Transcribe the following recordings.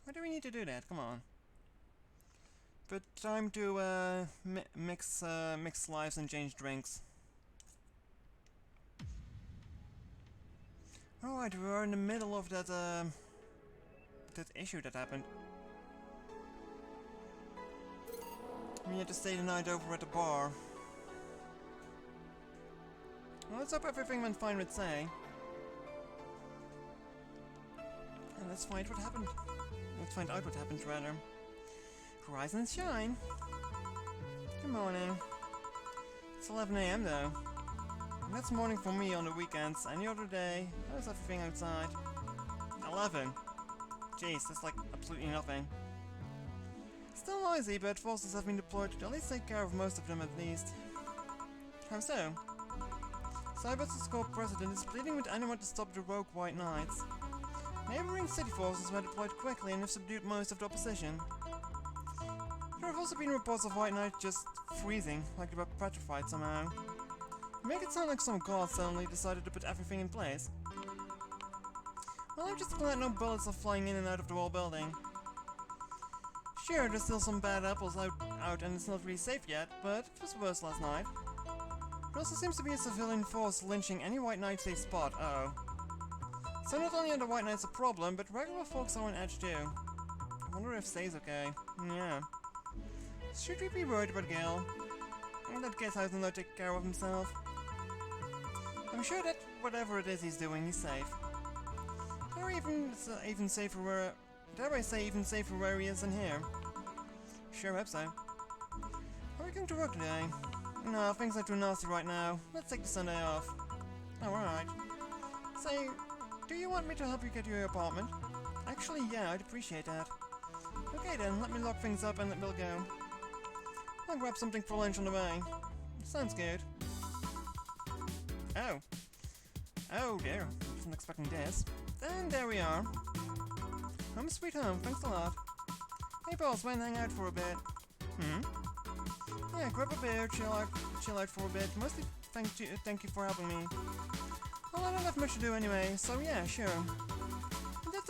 Why do we need to do that? Come on. But time to mix lives and change drinks. Alright, we are in the middle of that that issue that happened. We had to stay the night over at the bar. Well, let's hope everything went fine with Sei. And let's find what happened. Let's find out what happened, rather. Rise and shine. Good morning. It's 11 AM though. And that's morning for me on the weekends. Any other day, how's everything outside? 11. Jeez, that's like absolutely nothing. Still noisy, but forces have been deployed to at least take care of most of them at least. How so? Cyber's corps president is pleading with anyone to stop the rogue White Knights. Neighboring city forces were deployed quickly and have subdued most of the opposition. There have also been reports of White Knights just freezing, like they were petrified somehow. You make it sound like some god suddenly decided to put everything in place. Well, I'm just glad no bullets are flying in and out of the whole building. Sure, there's still some bad apples out and it's not really safe yet, but it was worse last night. There also seems to be a civilian force lynching any White Knights they spot, uh-oh. So not only are the White Knights a problem, but regular folks are on edge too. I wonder if Sei's okay. Yeah. Should we be worried about Gale? That guest has to take care of himself. I'm sure that whatever it is he's doing, he's safe. Dare I say even safer where he is than here? Sure hope so. Are we going to work today? No, things are too nasty right now. Let's take the Sunday off. Alright. Say, do you want me to help you get to your apartment? Actually, yeah, I'd appreciate that. Okay then, let me lock things up and we'll go. I'll grab something for lunch on the way. Sounds good. Oh. Oh dear, wasn't expecting this. And there we are. Home sweet home, thanks a lot. Hey boss, why not hang out for a bit? Yeah, grab a beer, chill out for a bit. Mostly thank you for helping me. Well, I don't have much to do anyway, so yeah, sure. I did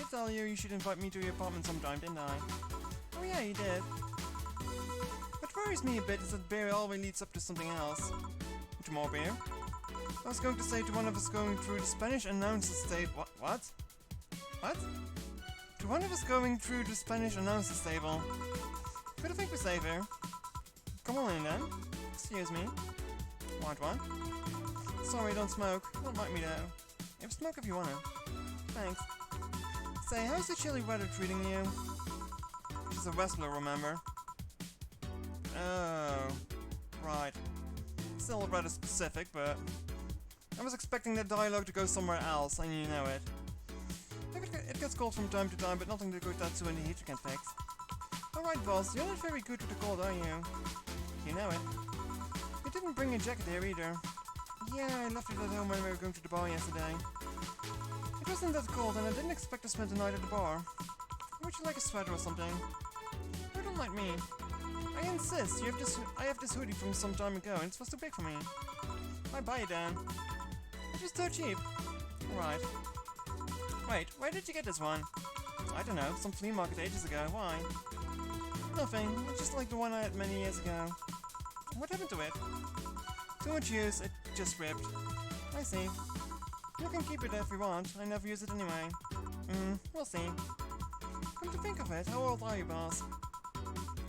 tell you you should invite me to your apartment sometime, didn't I? Oh yeah, you did. What worries me a bit is that beer always leads up to something else. To more beer? I was going to say to one of us going through the Spanish announcer's table. What? What? To one of us going through the Spanish announcer's table. But I think we're safe here. Come on in then. Excuse me. What? Sorry, don't smoke. Don't mind me though. You have smoke if you wanna. Thanks. Say, how's the chilly weather treating you? She's a wrestler, remember? Oh. Right. Still rather specific, but... I was expecting that dialogue to go somewhere else, and you know it. It gets cold from time to time, but nothing to go Tatsu in the heater can fix. Alright boss, you're not very good with the cold, are you? You know it. You didn't bring a jacket here either. Yeah, I left it at home when we were going to the bar yesterday. It wasn't that cold and I didn't expect to spend the night at the bar. Would you like a sweater or something? You don't like me. I insist, I have this hoodie from some time ago and it's was too big for me. Why buy it then? It was so cheap. Right. Wait, where did you get this one? I don't know, some flea market ages ago. Why? Nothing, it's just like the one I had many years ago. What happened to it? Too much use, it just ripped. I see. You can keep it if you want, I never use it anyway. We'll see. Come to think of it, how old are you, boss?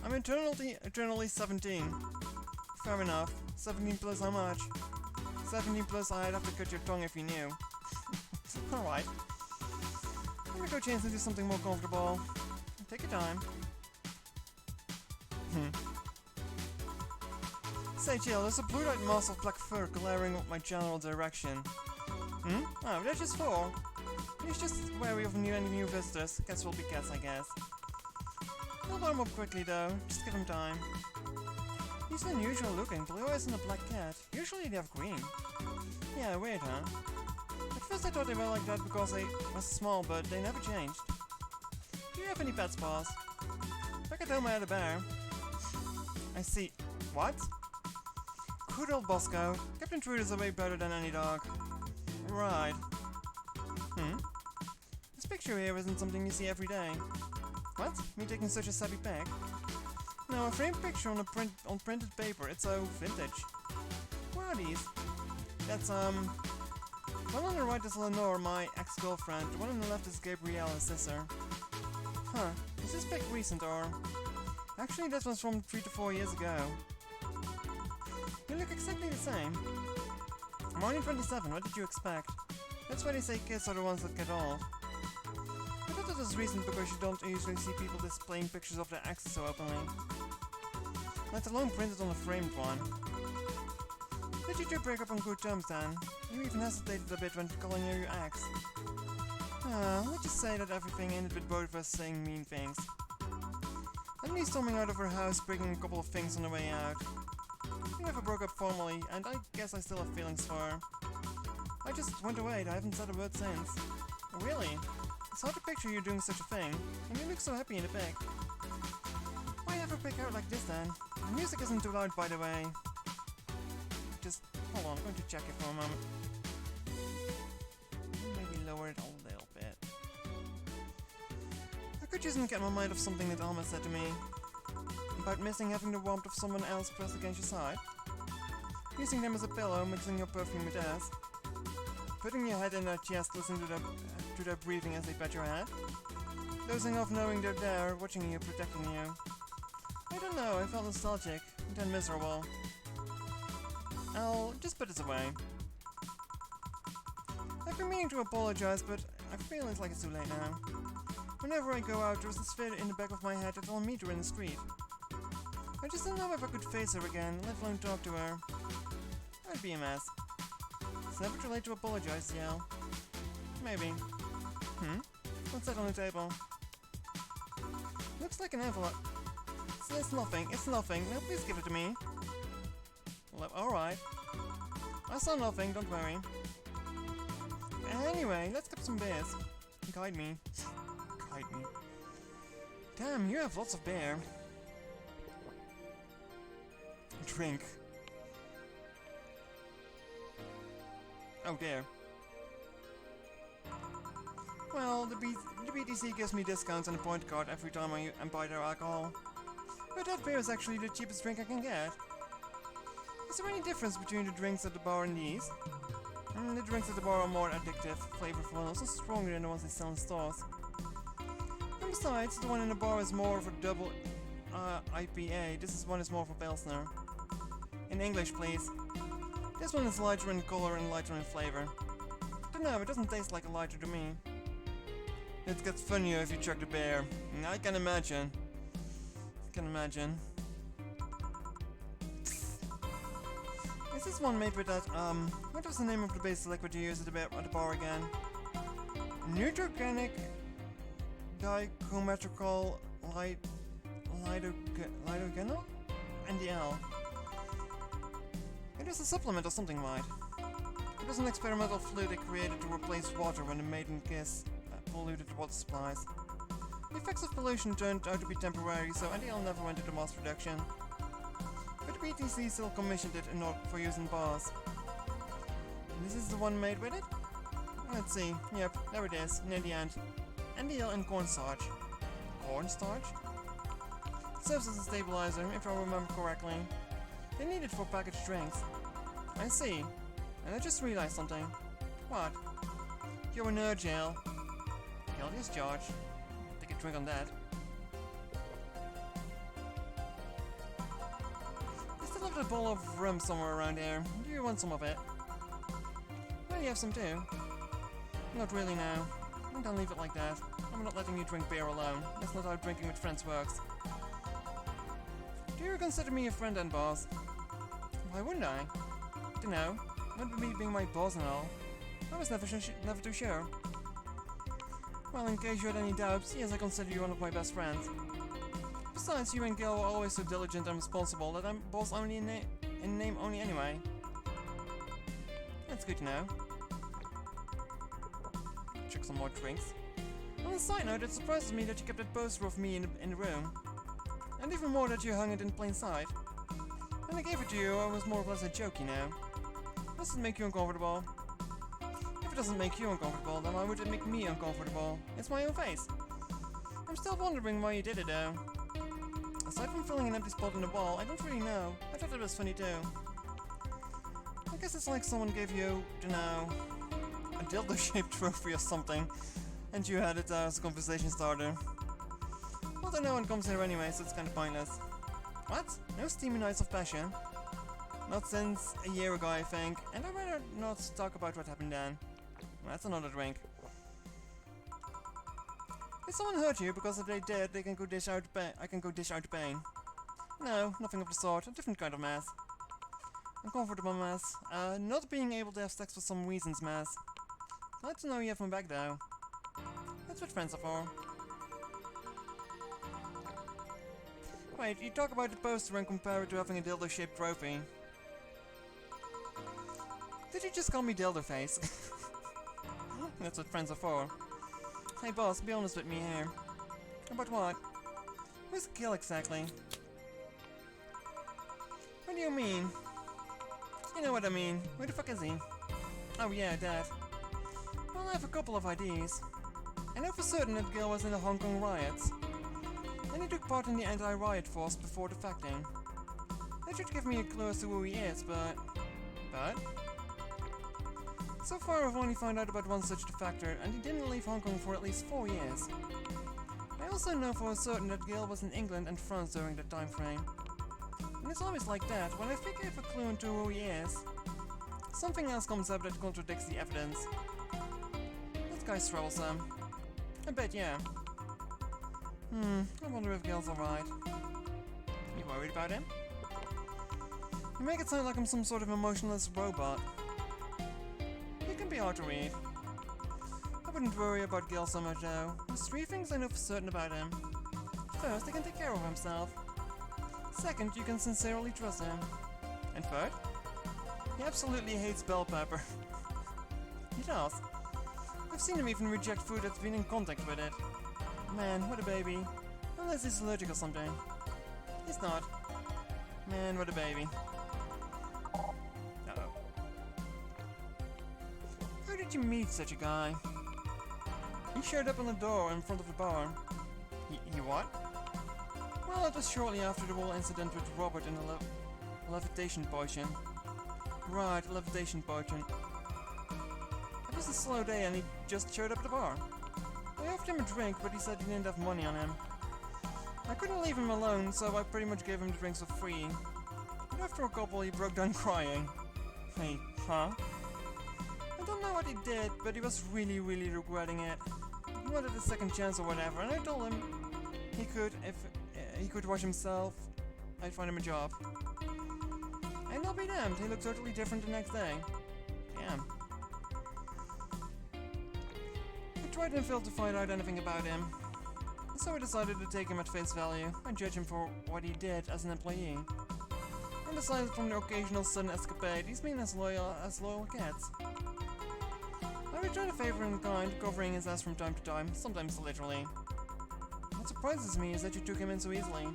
I'm eternally 17. Fair enough. 17 plus how much? 17 plus I'd have to cut your tongue if you knew. Alright. Let me go change into something more comfortable. Take your time. Say Jill, there's a blue-eyed mass of black fur glaring up my general direction. Oh, they're just four. He's just wary of any new visitors. Cats will be cats, I guess. He'll warm up quickly though, just give him time. He's unusual looking, blue eyes and a black cat. Usually they have green. Yeah, weird, huh? At first I thought they were like that because they were small, but they never changed. Do you have any pets, boss? Back at home I had a bear. I see. What? Good old Bosco. Captain Trude's are way better than any dog. Right. picture here isn't something you see every day. What? Me taking such a savvy pic? No, a framed picture on printed paper. It's so vintage. What are these? That's, one on the right is Lenore, my ex-girlfriend. The one on the left is Gabrielle, his sister. Huh. Is this pic recent, or... Actually, this one's from 3 to 4 years ago. You look exactly the same. I'm only 27, what did you expect? That's why they say kids are the ones that get old. I thought that was recent because you don't usually see people displaying pictures of their exes so openly. Let alone printed on a framed one. Did you two break up on good terms then? You even hesitated a bit when calling her your ex. Let's just say that everything ended with both of us saying mean things. And me storming out of her house, breaking a couple of things on the way out. We never broke up formally, and I guess I still have feelings for her. I just went away, I haven't said a word since. Really? It's hard to picture you doing such a thing, and you look so happy in the pic. Why ever pick out like this then? The music isn't too loud, by the way. Just, hold on, I'm going to check it for a moment. Maybe lower it a little bit. I could just get my mind off something that Alma said to me. About missing having the warmth of someone else pressed against your side. Using them as a pillow, mixing your perfume with theirs. Putting your head in their chest, listening to their breathing as they pat your head. Dozing off knowing they're there, watching you, protecting you. I don't know, I felt nostalgic, then miserable. I'll just put this away. I've been meaning to apologize, but I feel it's like it's too late now. Whenever I go out, there's this fear in the back of my head that I'll meet her in the street. I just don't know if I could face her again, let alone talk to her. I'd be a mess. It's never too late to apologize, Yale. Maybe. What's that on the table? Looks like an envelope. It's nothing, it's nothing. Now please give it to me. Well, alright. I saw nothing, don't worry. Anyway, let's get some beers. Guide me. Guide me. Damn, you have lots of beer. Drink. Oh dear. Well, the BTC gives me discounts on the point card every time I buy their alcohol. But that beer is actually the cheapest drink I can get. Is there any difference between the drinks at the bar and these? The drinks at the bar are more addictive, flavorful, and also stronger than the ones they sell in stores. And besides, the one in the bar is more of a double IPA. This one is more of a Pilsner. In English, please. This one is lighter in color and lighter in flavor. Don't know, it doesn't taste like a lighter to me. It gets funnier if you chug the beer. I can imagine. Is this one made with that, what was the name of the base liquid you use at the bar again? Neutrogenic dichromatrical lidogenol? NDL. It is a supplement or something like. It was an experimental fluid they created to replace water when the maiden kiss polluted the water supplies. The effects of pollution turned out to be temporary, so NDL never went into mass production. But BTC still commissioned it in order for use in bars. And this is the one made with it? Let's see. Yep, there it is, near the end. NDL and cornstarch. Cornstarch? It serves as a stabilizer, if I remember correctly. They need it for packaged drinks. I see. And I just realized something. What? You're a nerd, Jail. Guilty as charged. Take a drink on that. I still have a bowl of rum somewhere around here. Do you want some of it? Well, you have some too. Not really now. Don't leave it like that. I'm not letting you drink beer alone. That's not how drinking with friends works. Do you consider me a friend then, boss? Why wouldn't I? Dunno. Not with me being my boss and all. I was never too sure. Well, in case you had any doubts, yes, I consider you one of my best friends. Besides, you and Gil are always so diligent and responsible that I'm boss only in name only anyway. That's good to know. Check some more drinks. On a side note, it surprises me that you kept that poster of me in the room. And even more that you hung it in plain sight. When I gave it to you, I was more or less a joke, you know. Does it make you uncomfortable? If If it doesn't make you uncomfortable, then why would it make me uncomfortable? It's my own face. I'm still wondering why you did it though. Aside from filling an empty spot in the wall, I don't really know. I thought it was funny too. I guess it's like someone gave you, dunno, a dildo-shaped trophy or something, and you had it as a conversation starter. Although no one comes here anyway, so it's kind of pointless. What? No steamy nights of passion? Not since a year ago, I think, and I'd rather not talk about what happened then. That's another drink. If someone hurt you, because if they did, they can go dish out I can go dish out the pain. No, nothing of the sort. A different kind of mess. Uncomfortable mess. Not being able to have sex for some reasons mess. Glad to know you have my back though. That's what friends are for. Wait, you talk about the poster and compare it to having a dildo-shaped trophy. Did you just call me dildo face? That's what friends are for. Hey boss, be honest with me here. About what? Who's the kill exactly? What do you mean? You know what I mean. Where the fuck is he? Oh yeah, that. Well, I have a couple of IDs. I know for certain that Gil was in the Hong Kong riots. And he took part in the anti-riot force before defecting. That should give me a clue as to who he is, but... So far I've only found out about one such defector, and he didn't leave Hong Kong for at least 4 years. I also know for certain that Gil was in England and France during that time frame. And it's always like that, when I think I have a clue into who he is, something else comes up that contradicts the evidence. That guy's troublesome. I bet, yeah. I wonder if Gil's alright. You worried about him? You make it sound like I'm some sort of emotionless robot. He can be hard to read. I wouldn't worry about Gil so much though. There's 3 things I know for certain about him. First, he can take care of himself. Second, you can sincerely trust him. And third, he absolutely hates bell pepper. He does. I've seen him even reject food that's been in contact with it. Man, what a baby. Unless he's allergic or something. He's not. Man, what a baby. Uh-oh. How did you meet such a guy? He showed up on the door in front of the bar. He what? Well, it was shortly after the whole incident with Robert and the levitation potion. Right, levitation potion. It was a slow day and he just showed up at the bar. I offered him a drink, but he said he didn't have money on him. I couldn't leave him alone, so I pretty much gave him the drinks for free. But after a couple, he broke down crying. Hey, huh? I don't know what he did, but he was really regretting it. He wanted a second chance or whatever, and I told him he could, if he could wash himself, I'd find him a job. And I'll be damned, he looked totally different the next day. Damn. I tried and failed to find out anything about him. So I decided to take him at face value and judge him for what he did as an employee. And aside from the occasional sudden escapade, he's been as loyal gets. I returned a favor in kind, covering his ass from time to time, sometimes literally. What surprises me is that you took him in so easily.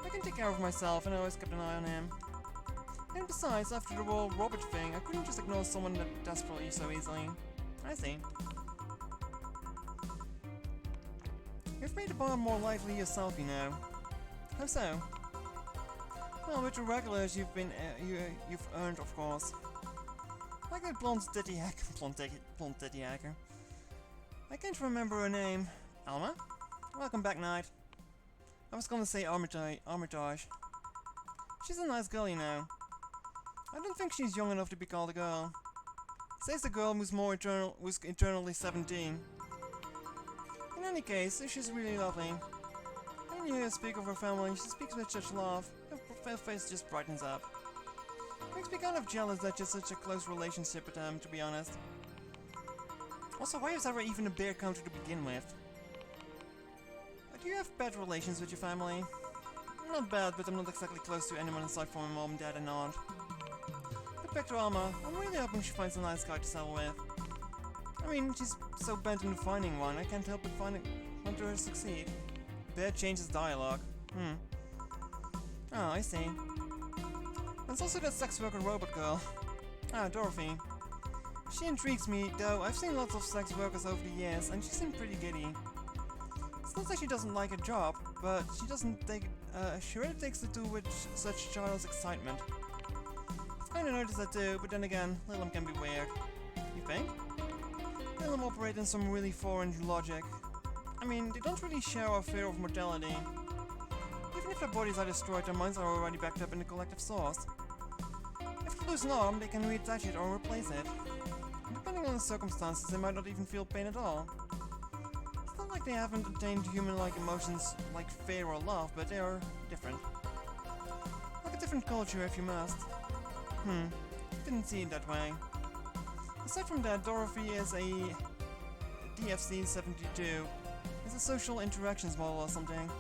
I can take care of myself and I always kept an eye on him. And besides, after the whole Robert thing, I couldn't just ignore someone that desperately so easily. I see. You've made the bar more lively yourself, you know. How so? Well, with the regulars you've earned, of course. Like that blonde titty hacker. I can't remember her name. Alma? Welcome back, Knight. I was gonna say Armitage. She's a nice girl, you know. I don't think she's young enough to be called a girl. Says the girl who's eternally 17. In any case, she's really lovely. When you hear her speak of her family, she speaks with such love. Her face just brightens up. Makes me kind of jealous that you're such a close relationship with them, to be honest. Also, why is there even a bear counter to begin with? Do you have bad relations with your family? Not bad, but I'm not exactly close to anyone aside from my mom, dad, and aunt. But back to Alma, I'm really hoping she finds a nice guy to settle with. I mean, she's so bent on finding one, I can't help but want her to succeed. Bear changes dialogue. Oh, I see. There's also that sex worker robot girl. Ah, Dorothy. She intrigues me, though. I've seen lots of sex workers over the years, and she seemed pretty giddy. It's not that she doesn't like her job, but she doesn't take she really takes to do with such child's excitement. I've kinda noticed that too, but then again, Lilum can be weird. You think? Lilum operate in some really foreign logic. I mean, they don't really share our fear of mortality. Even if their bodies are destroyed, their minds are already backed up in the collective source. If they lose an arm, they can reattach it or replace it. Depending on the circumstances, they might not even feel pain at all. It's not like they haven't attained human-like emotions like fear or love, but they are different. Like a different culture, if you must. Didn't see it that way. Aside from that, Dorothy is a DFC-72. It's a social interactions model or something.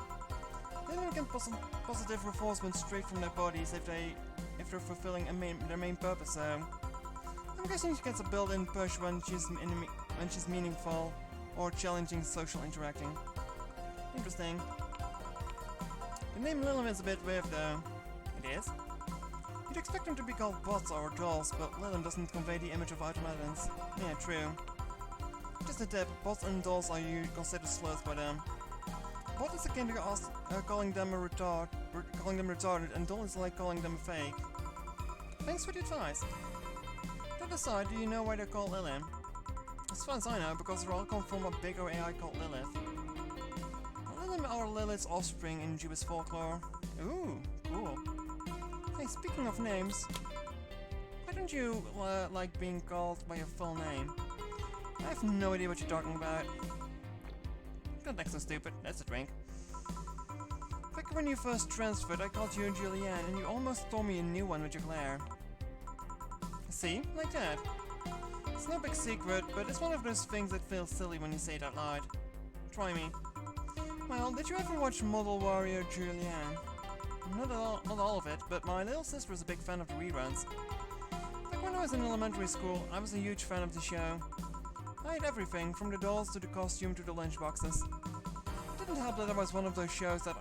They don't get positive reinforcement straight from their bodies if they're fulfilling their main purpose, so I'm guessing she gets a built-in push when she's meaningful or challenging social interacting. Interesting. The name Lilum is a bit weird though. It is? You'd expect them to be called bots or dolls, but Lilum doesn't convey the image of automatons. Yeah, true. Just a tip, bots and dolls are considered slurs by them. Bot is akin to calling them retarded, and doll is like calling them a fake. Thanks for the advice. That aside, do you know why they're called Lilith? As far as I know, because they all come from a bigger AI called Lilith. Lilith are Lilith's offspring in Jewish folklore. Ooh, cool. Hey, speaking of names, why don't you like being called by your full name? I have no idea what you're talking about. Don't act so stupid, that's a drink. Back when you first transferred, I called you Julianne, and you almost stole me a new one with your glare. See? Like that. It's no big secret, but it's one of those things that feels silly when you say it out loud. Try me. Well, did you ever watch Model Warrior Julianne? Not all of it, but my little sister is a big fan of the reruns. Back when I was in elementary school, I was a huge fan of the show. I had everything, from the dolls to the costume to the lunchboxes. It didn't help that I was one of those shows that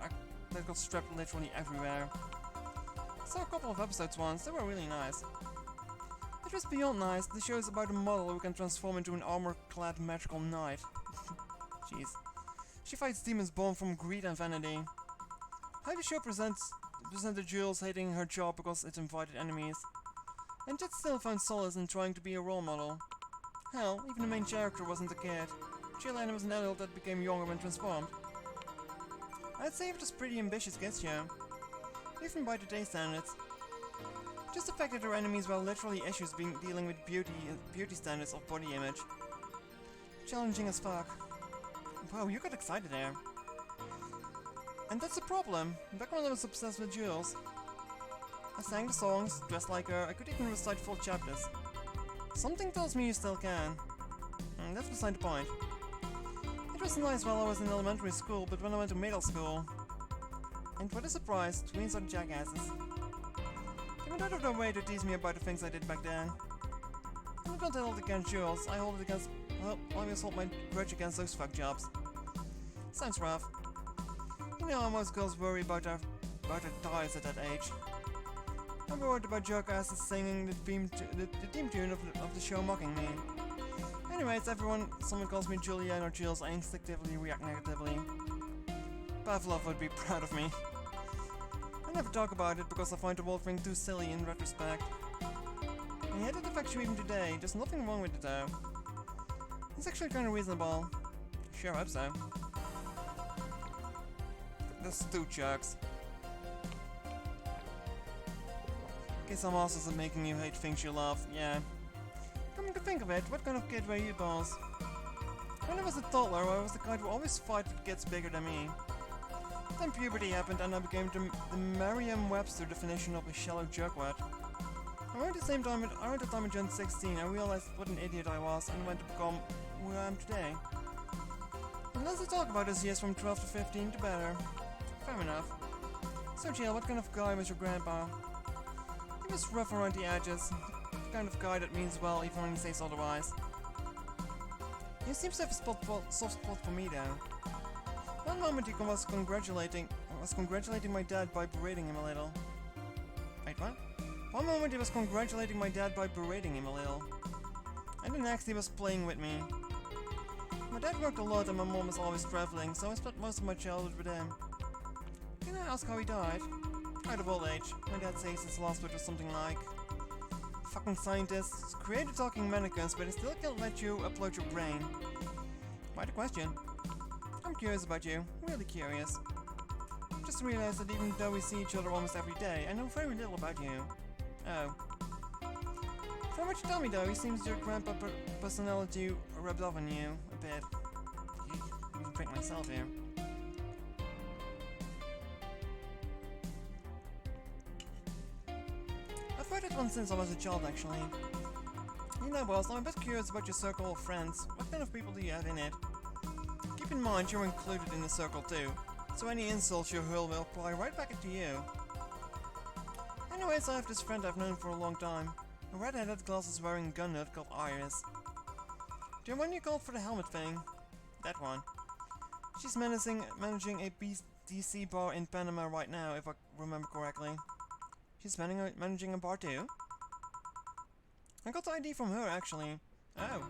got strapped literally everywhere. I saw a couple of episodes once, they were really nice. It was beyond nice, the show is about a model who can transform into an armor-clad magical knight. Jeez. She fights demons born from greed and vanity. How the show presented Jules hating her job because it invited enemies. And yet still found solace in trying to be a role model. Hell, even the main character wasn't a kid. Julianne was an adult that became younger when transformed. I'd say it was a pretty ambitious kids show. Even by today's standards. Just the fact that her enemies were literally issues dealing with beauty standards of body image. Challenging as fuck. Wow, you got excited there. And that's the problem. Back when I was obsessed with Jules, I sang the songs, dressed like her, I could even recite full chapters. Something tells me you still can. That's beside the point. It was nice while I was in elementary school, but when I went to middle school... And what a surprise, tweens are jackasses. They went out of their way to tease me about the things I did back then. And I don't hold it against Jules, I hold it against... Well, I always hold my grudge against those fuck jobs. Sounds rough. You know how most girls worry about their thighs at that age. I'm worried about jerkasses singing the theme tune of the show mocking me. Anyways, someone calls me Julianne or Jules, I instinctively react negatively. Pavlov would be proud of me. I never talk about it because I find the whole thing too silly in retrospect. And yet it affects you even today, there's nothing wrong with it though. It's actually kinda reasonable. Sure hope so. There's two jerks. Guess some asses are making you hate things you love, yeah. Come to think of it, what kind of kid were you, boss? When I was a toddler, I was the kind who always fight with kids bigger than me. Then puberty happened and I became the Merriam-Webster definition of a shallow jerkwad. Around the time I turned 16, I realized what an idiot I was and went to become who I am today. The less I talk about those years from 12 to 15, the better. Fair enough. So Jill, what kind of guy was your grandpa? He was rough around the edges, the kind of guy that means well even when he says otherwise. He seems to have a soft spot for me though. One moment he was congratulating my dad by berating him a little. Wait, what? One moment he was congratulating my dad by berating him a little. and then actually was playing with me. My dad worked a lot and my mom was always traveling, so I spent most of my childhood with him. Can I ask how he died? Out of old age. My dad says his last word was something like, "Fucking scientists created talking mannequins, but they still can't let you upload your brain." Quite a question. I'm curious about you. Really curious. Just realized that even though we see each other almost every day, I know very little about you. Oh. From what you tell me though, it seems your grandpa personality rubbed off on you a bit. Eek, I can drink myself here. I've heard it once since I was a child actually. You know boss, I'm a bit curious about your circle of friends. What kind of people do you have in it? Keep in mind you're included in the circle too, so any insults you hurl will apply right back into you. Anyways, I have this friend I've known for a long time. A red-headed glasses-wearing gun nut called Iris. The one you called for the helmet thing? That one. She's managing a BDC bar in Panama right now, if I remember correctly. She's managing a bar too? I got the ID from her, actually. Oh.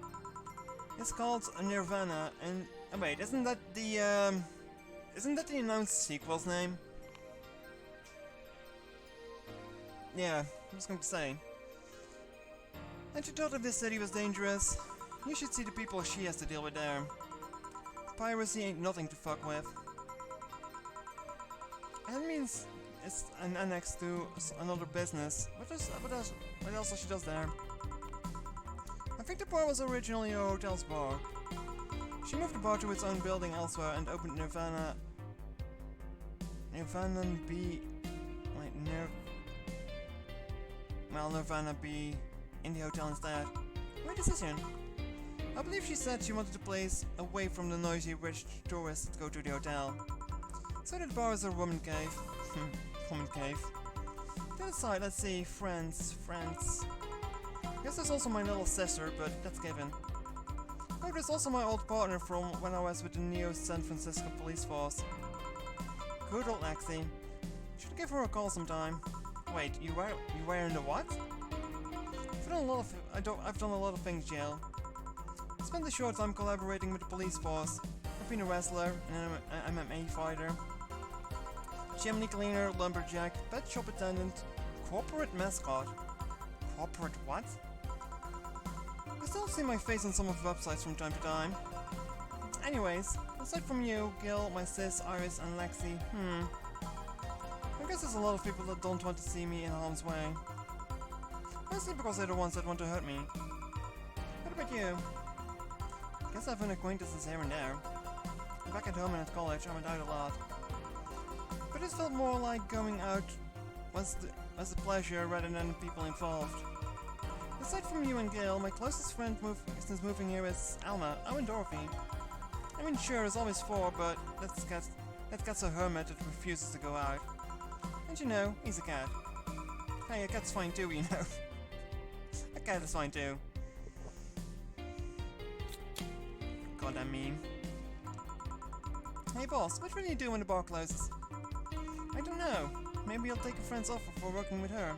It's called Nirvana, and... Oh wait, isn't that the announced sequel's name? Yeah, I was going to say. And you thought if this city was dangerous, you should see the people she has to deal with there. Piracy ain't nothing to fuck with. That means it's an annex to another business. What else she does there? I think the bar was originally a hotel's bar. She moved the bar to its own building elsewhere and opened Nirvana B in the hotel instead. Great decision. I believe she said she wanted a place away from the noisy rich tourists that go to the hotel. So the bar is a woman cave. Woman cave. The other side, let's see, friends. Guess there's also my little sister, but that's given. Oh, there's also my old partner from when I was with the Neo San Francisco police force. Good old Lexi. Should give her a call sometime. Wait, you were in the what? I've done a lot of things, Jill. I spent a short time collaborating with the police force. I've been a wrestler, an MMA fighter, chimney cleaner, lumberjack, pet shop attendant, corporate mascot. Corporate what? I still see my face on some of the websites from time to time. Anyways, aside from you, Gil, my sis, Iris, and Lexi, I guess there's a lot of people that don't want to see me in harm's way. Mostly because they're the ones that want to hurt me. What about you? Guess I have an acquaintances here and there. Back at home and at college, I went out a lot. But it felt more like going out was a pleasure rather than people involved. Aside from you and Gail, my closest friend since moving here is Alma. Oh, and Dorothy. I mean, sure, there's always four, but that cat's a hermit that refuses to go out. And you know, he's a cat. Hey, a cat's fine too, you know. A cat is fine too. Goddamn meme. Hey boss, what will you do when the bar closes? I don't know. Maybe I'll take a friend's offer for working with her.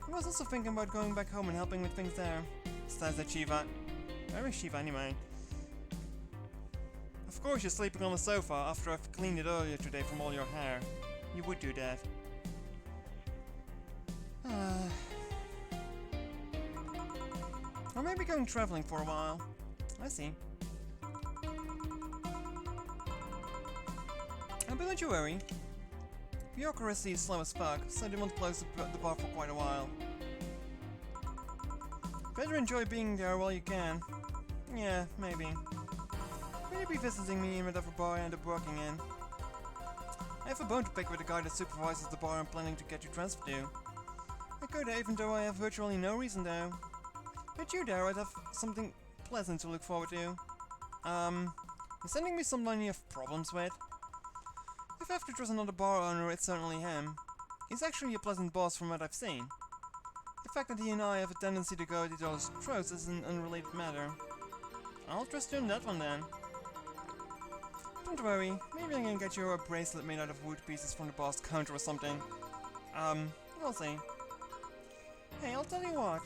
I was also thinking about going back home and helping with things there. Says that Shiva. Where is Shiva anyway? Of course you're sleeping on the sofa after I've cleaned it earlier today from all your hair. You would do that. Or maybe going traveling for a while. I see. But don't you worry. Bureaucracy is slow as fuck, so they won't close the bar for quite a while. Better enjoy being there while you can. Yeah, maybe. Will you be visiting me in whatever bar I end up working in? I have a bone to pick with the guy that supervises the bar I'm planning to get you transferred to. I go there even though I have virtually no reason though. With you there, I'd have something pleasant to look forward to. You're sending me someone you have problems with? If I have to trust another bar owner, it's certainly him. He's actually a pleasant boss from what I've seen. The fact that he and I have a tendency to go at each other's throats is an unrelated matter. I'll trust you on that one then. Don't worry, maybe I can get you a bracelet made out of wood pieces from the boss counter or something. We'll see. Hey, I'll tell you what.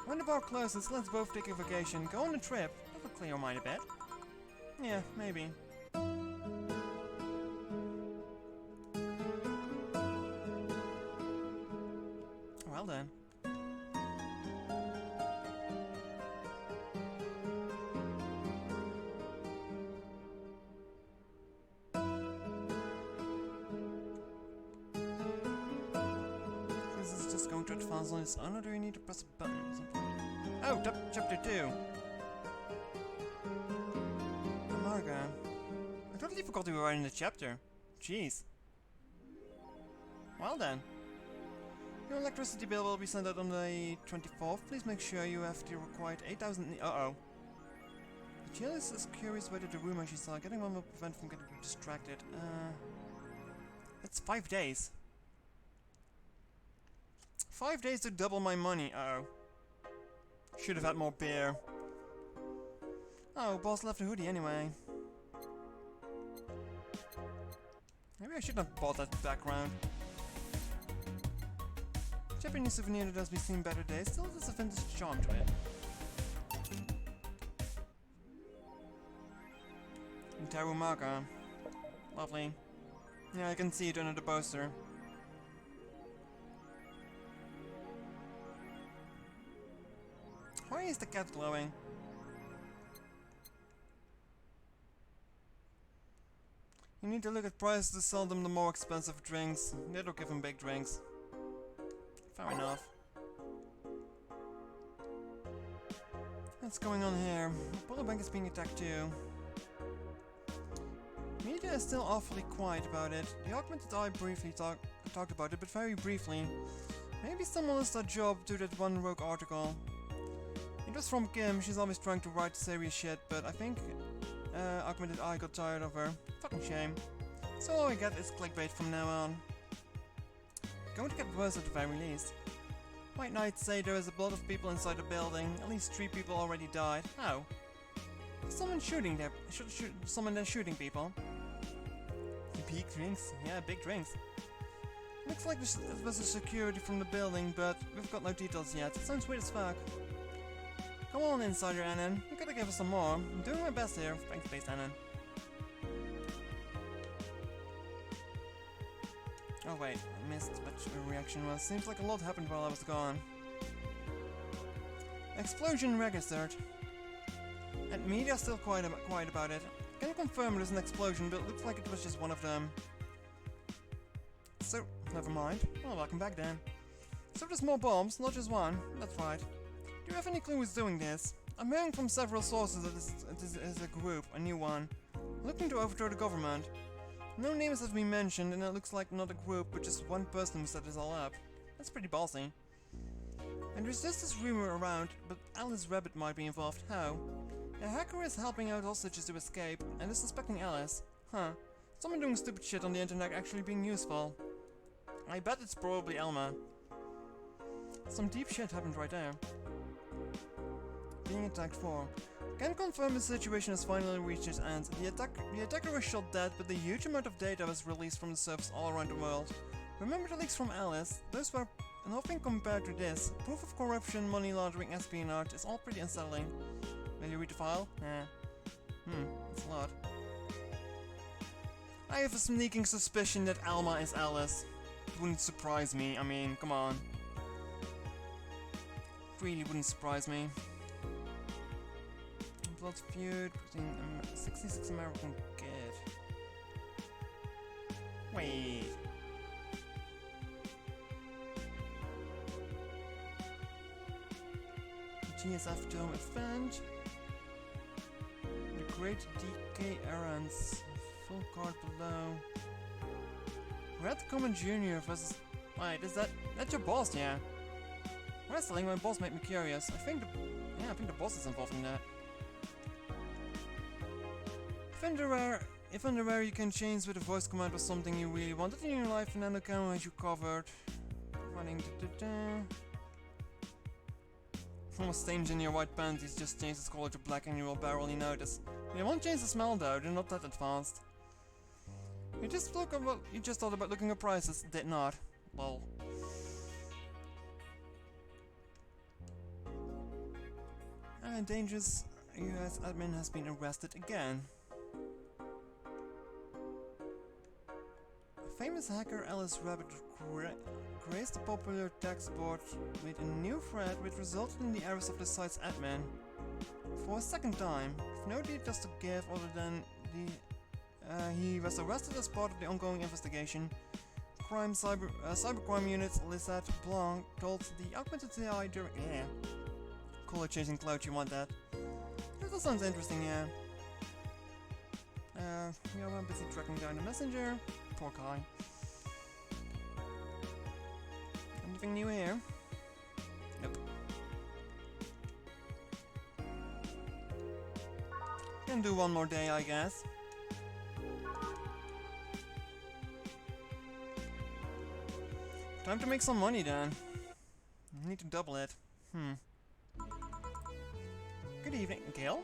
When the bar closes, let's both take a vacation. Go on a trip. That will clear your mind a bit. Yeah, maybe. Well then. This is just going to advance on its own, or do you need to press a button or something? Oh, chapter 2! Amarga. I totally forgot we were writing the chapter. Jeez. Well then. Your electricity bill will be sent out on the 24th. Please make sure you have the required 8,000... Uh-oh. Jilis is curious whether the rumor she saw getting one will prevent from getting distracted. It's 5 days. 5 days to double my money. Uh-oh. Should have had more beer. Oh, boss left the hoodie anyway. Maybe I shouldn't have bought that background. Japanese souvenir that has been seen better days still has a vintage charm to it. Tarumaka. Lovely. Yeah, I can see it under the poster. Why is the cat glowing? You need to look at prices to sell them the more expensive drinks. They don't give them big drinks. Fair enough. What's going on here? Polo Bank is being attacked too. Media is still awfully quiet about it. The Augmented Eye briefly talked about it, but very briefly. Maybe someone lost their job due to that one rogue article. It was from Kim. She's always trying to write serious shit, but I think Augmented Eye got tired of her. Fucking shame. So all we get is clickbait from now on. Going to get worse at the very least. White Knights say there is a lot of people inside the building. At least 3 people already died. How? Someone shooting there. Someone there shooting people. Big drinks. Yeah, big drinks. Looks like it was a security from the building, but we've got no details yet. It sounds weird as fuck. Come on, Insider Annan. You gotta give us some more. I'm doing my best here. Thanks, Space Annan. Oh wait, I missed what your reaction was. Seems like a lot happened while I was gone. Explosion registered. And media still quiet about it. Can't confirm it was an explosion, but it looks like it was just one of them. So, never mind. Well, welcome back then. So there's more bombs, not just one. That's right. Do you have any clue who's doing this? I'm hearing from several sources that this is a group, a new one, looking to overthrow the government. No names have been mentioned, and it looks like not a group, but just one person who set this all up. That's pretty ballsy. And there's just this rumor around, but Alice Rabbit might be involved. How? A hacker is helping out hostages to escape, and is suspecting Alice. Huh. Someone doing stupid shit on the internet actually being useful. I bet it's probably Elma. Some deep shit happened right there. Being attacked for. Can confirm the situation has finally reached its end. The attacker was shot dead, but a huge amount of data was released from the servers all around the world. Remember the leaks from Alice? Those were nothing compared to this. Proof of corruption, money laundering, espionage is all pretty unsettling. Will you read the file? That's a lot. I have a sneaking suspicion that Alma is Alice. It wouldn't surprise me, I mean, come on. Really wouldn't surprise me. Blood feud between 66 American kid. Wait. GSF Dome event. The Great DK Errands. Full card below. Red Common Jr. versus... Wait, is that's your boss, yeah? Wrestling, my boss made me curious. I think the boss is involved in that. If underwear you can change with a voice command or something you really wanted in your life, and then the camera has you covered. Running Almost stains in your white panties, just change the color to black and you will barely notice. You won't change the smell though, they're not that advanced. You just thought about looking at prices, did not. Lol. Dangerous US admin has been arrested again. Famous hacker Alice Rabbit graced the popular text board with a new thread which resulted in the arrest of the site's admin. For a second time, with no details to give other than he was arrested as part of the ongoing investigation. Cybercrime Unit Lisette Blanc told the Augmented Sei during... Color changing cloud, you want that? That sounds interesting, yeah. I'm busy tracking down the messenger. Poor guy. Anything new here? Nope. Can do one more day, I guess. Time to make some money then. Need to double it. Good evening, Gil?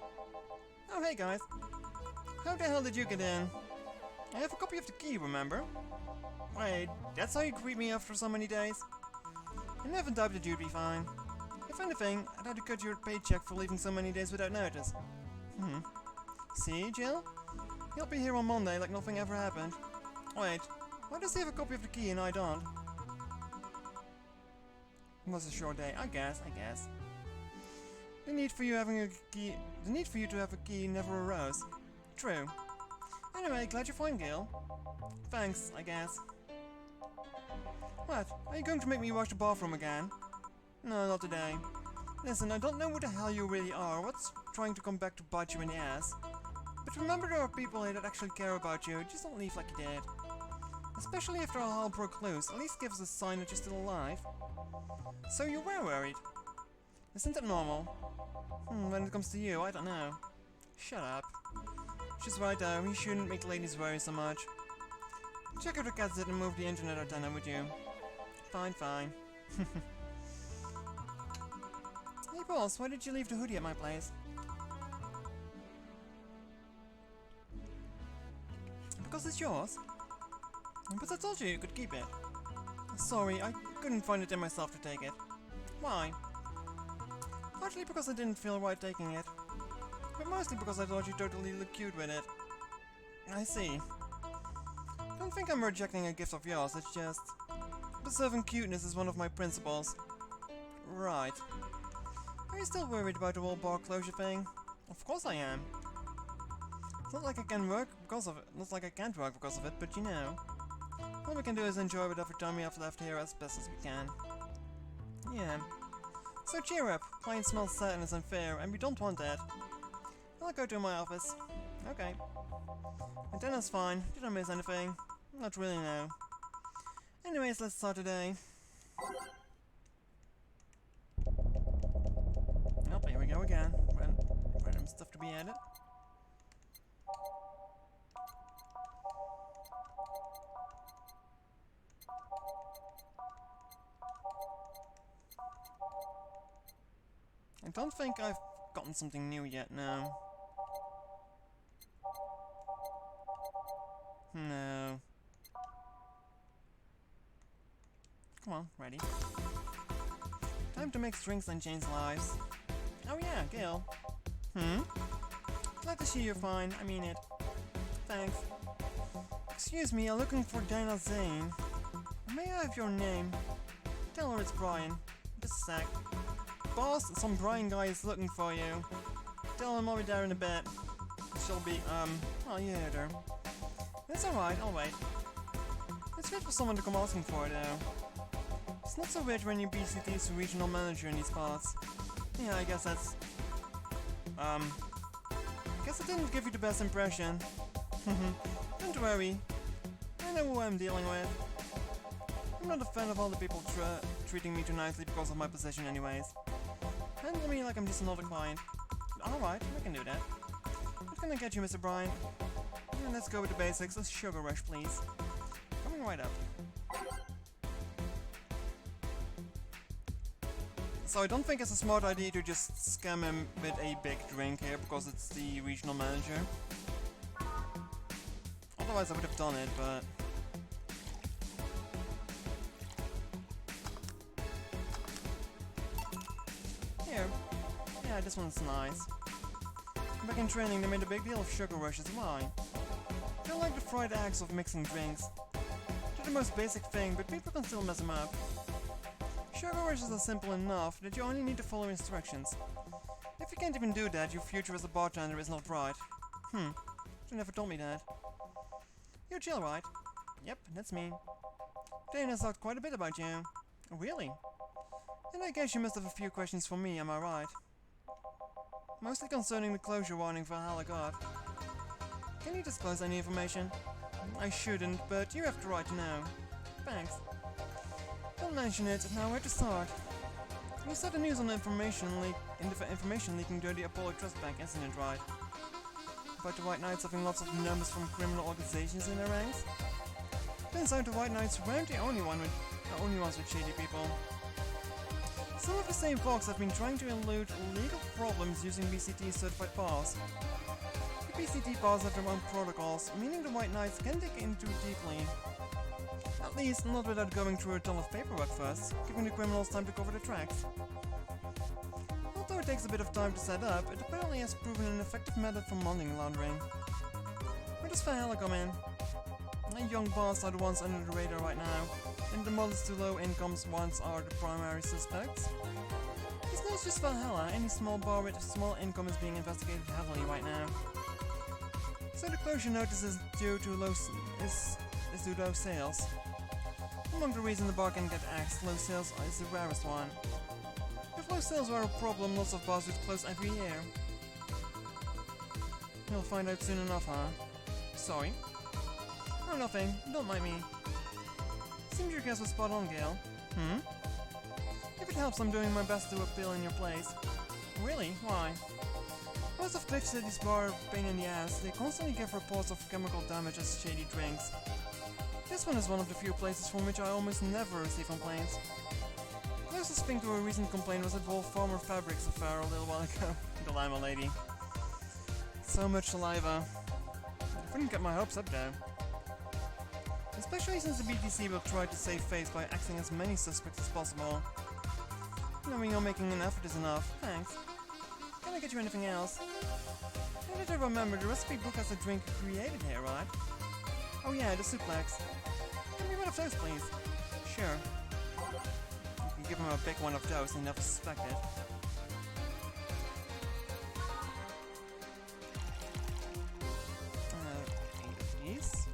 Oh, hey guys. How the hell did you get in? I have a copy of the key, remember? Wait, that's how you greet me after so many days? I never doubted you'd be fine. If anything, I'd had to cut your paycheck for leaving so many days without notice. See, Jill? He'll be here on Monday like nothing ever happened. Wait, why does he have a copy of the key and I don't? It was a short day, I guess. The need for you to have a key never arose. True. Anyway, glad you're fine, Gil. Thanks, I guess. What? Are you going to make me wash the bathroom again? No, not today. Listen, I don't know who the hell you really are, what's trying to come back to bite you in the ass. But remember there are people here that actually care about you, just don't leave like you did. Especially after our HAL broke loose, at least give us a sign that you're still alive. So you were worried? Isn't that normal? When it comes to you, I don't know. Shut up. She's right though, you shouldn't make ladies worry so much. Check if the cats didn't move the internet antenna with you. Fine. Hey boss, why did you leave the hoodie at my place? Because it's yours? But I told you could keep it. Sorry, I couldn't find it in myself to take it. Why? Partly because I didn't feel right taking it. But mostly because I thought you totally looked cute with it. I see. Don't think I'm rejecting a gift of yours, it's just... preserving cuteness is one of my principles. Right. Are you still worried about the whole bar closure thing? Of course I am. It's not like I can't work because of it, but you know. All we can do is enjoy whatever time we have left here as best as we can. Yeah. So cheer up, client smells sad and is unfair, and we don't want that. I'll go to my office. Okay. Antenna's fine, did I miss anything? Not really, no. Anyways, let's start today. Oh, here we go again. Random stuff to be added. I don't think I've gotten something new yet, no. No. Come on, ready. Time to make strings and change lives. Oh yeah, Gil. Glad to see you're fine, I mean it. Thanks. Excuse me, I'm looking for Goddamnit Sei. May I have your name? Tell her it's Brian. Just a sec. Boss, some Brian guy is looking for you. Tell him I'll be there in a bit. She'll be, oh, you heard her. It's alright, I'll wait. It's weird for someone to come asking for it, though. It's not so weird when you're BCT's regional manager in these parts. Yeah, I guess that's... guess I didn't give you the best impression. Don't worry. I know who I'm dealing with. I'm not a fan of all the people treating me too nicely because of my position anyways. Handle me like I'm just another client. Alright, I can do that. What can I get you, Mr. Brian? And let's go with the basics. A sugar rush, please. Coming right up. So I don't think it's a smart idea to just scam him with a big drink here because it's the regional manager. Otherwise I would have done it, but... Here. Yeah, Yeah, this one's nice. Back in training, they made a big deal of sugar rushes. Why? They don't like the fried acts of mixing drinks. They're the most basic thing, but people can still mess them up. Sugar rushes are simple enough that you only need to follow instructions. If you can't even do that, your future as a bartender is not bright. You never told me that. You're Jill, right? Yep, that's me. Dana's talked quite a bit about you. Oh, really? And I guess you must have a few questions for me, am I right? Mostly concerning the closure warning for VA11-HALL-A God. Can you disclose any information? I shouldn't, but you have the right to know. Thanks. Don't mention it, now where to start? You said the news on the information leaking during the Apollo Trust Bank incident, right? About the White Knights having lots of numbers from criminal organizations in their ranks? Turns out the White Knights weren't the only ones with shady people. Some of the same folks have been trying to elude legal problems using BCT certified paths. The BCT paths have their own protocols, meaning the White Knights can dig in too deeply. At least not without going through a ton of paperwork first, giving the criminals time to cover the tracks. Although it takes a bit of time to set up, it apparently has proven an effective method for money laundering. Where does VA11-HALL-A come in? The young boss are the ones under the radar right now, and the modest to low incomes ones are the primary suspects. It's not just VA11-HALL-A, any small bar with a small income is being investigated heavily right now. So the closure notice is due to low sales. Among the reasons the bar can get axed, low sales is the rarest one. If low sales were a problem, lots of bars would close every year. You'll find out soon enough, huh? Sorry. Oh, nothing. Don't mind me. Seems your guess was spot on, Gale. If it helps, I'm doing my best to appeal in your place. Really? Why? Most of Glitch City's bar are a pain in the ass. They constantly give reports of chemical damage as shady drinks. This one is one of the few places from which I almost never receive complaints. Closest thing to a recent complaint was at Wolf Farmer Fabrics affair a little while ago. The Lima lady. So much saliva. I couldn't get my hopes up though. Especially since the BTC will try to save face by axing as many suspects as possible. Knowing you're making an effort is enough. Thanks. Can I get you anything else? Now that I remember, the recipe book has a drink created here, right? Oh yeah, the suplex. Give me one of those, please. Sure. You can give him a big one of those and never suspect it. These.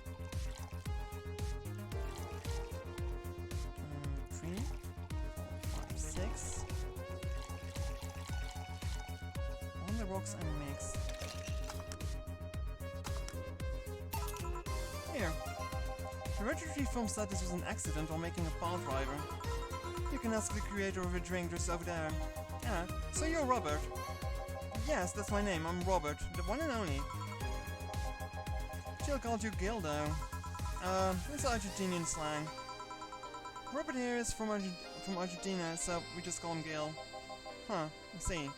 3, 5, 6. On the rocks and mix. Here. The registry film said this was an accident while making a pile driver. You can ask the creator of a drink just over there. Yeah, so you're Robert. Yes, that's my name, I'm Robert, the one and only. Jill called you Gil though. It's Argentinian slang. Robert here is from Argentina, so we just call him Gil. Huh, I see.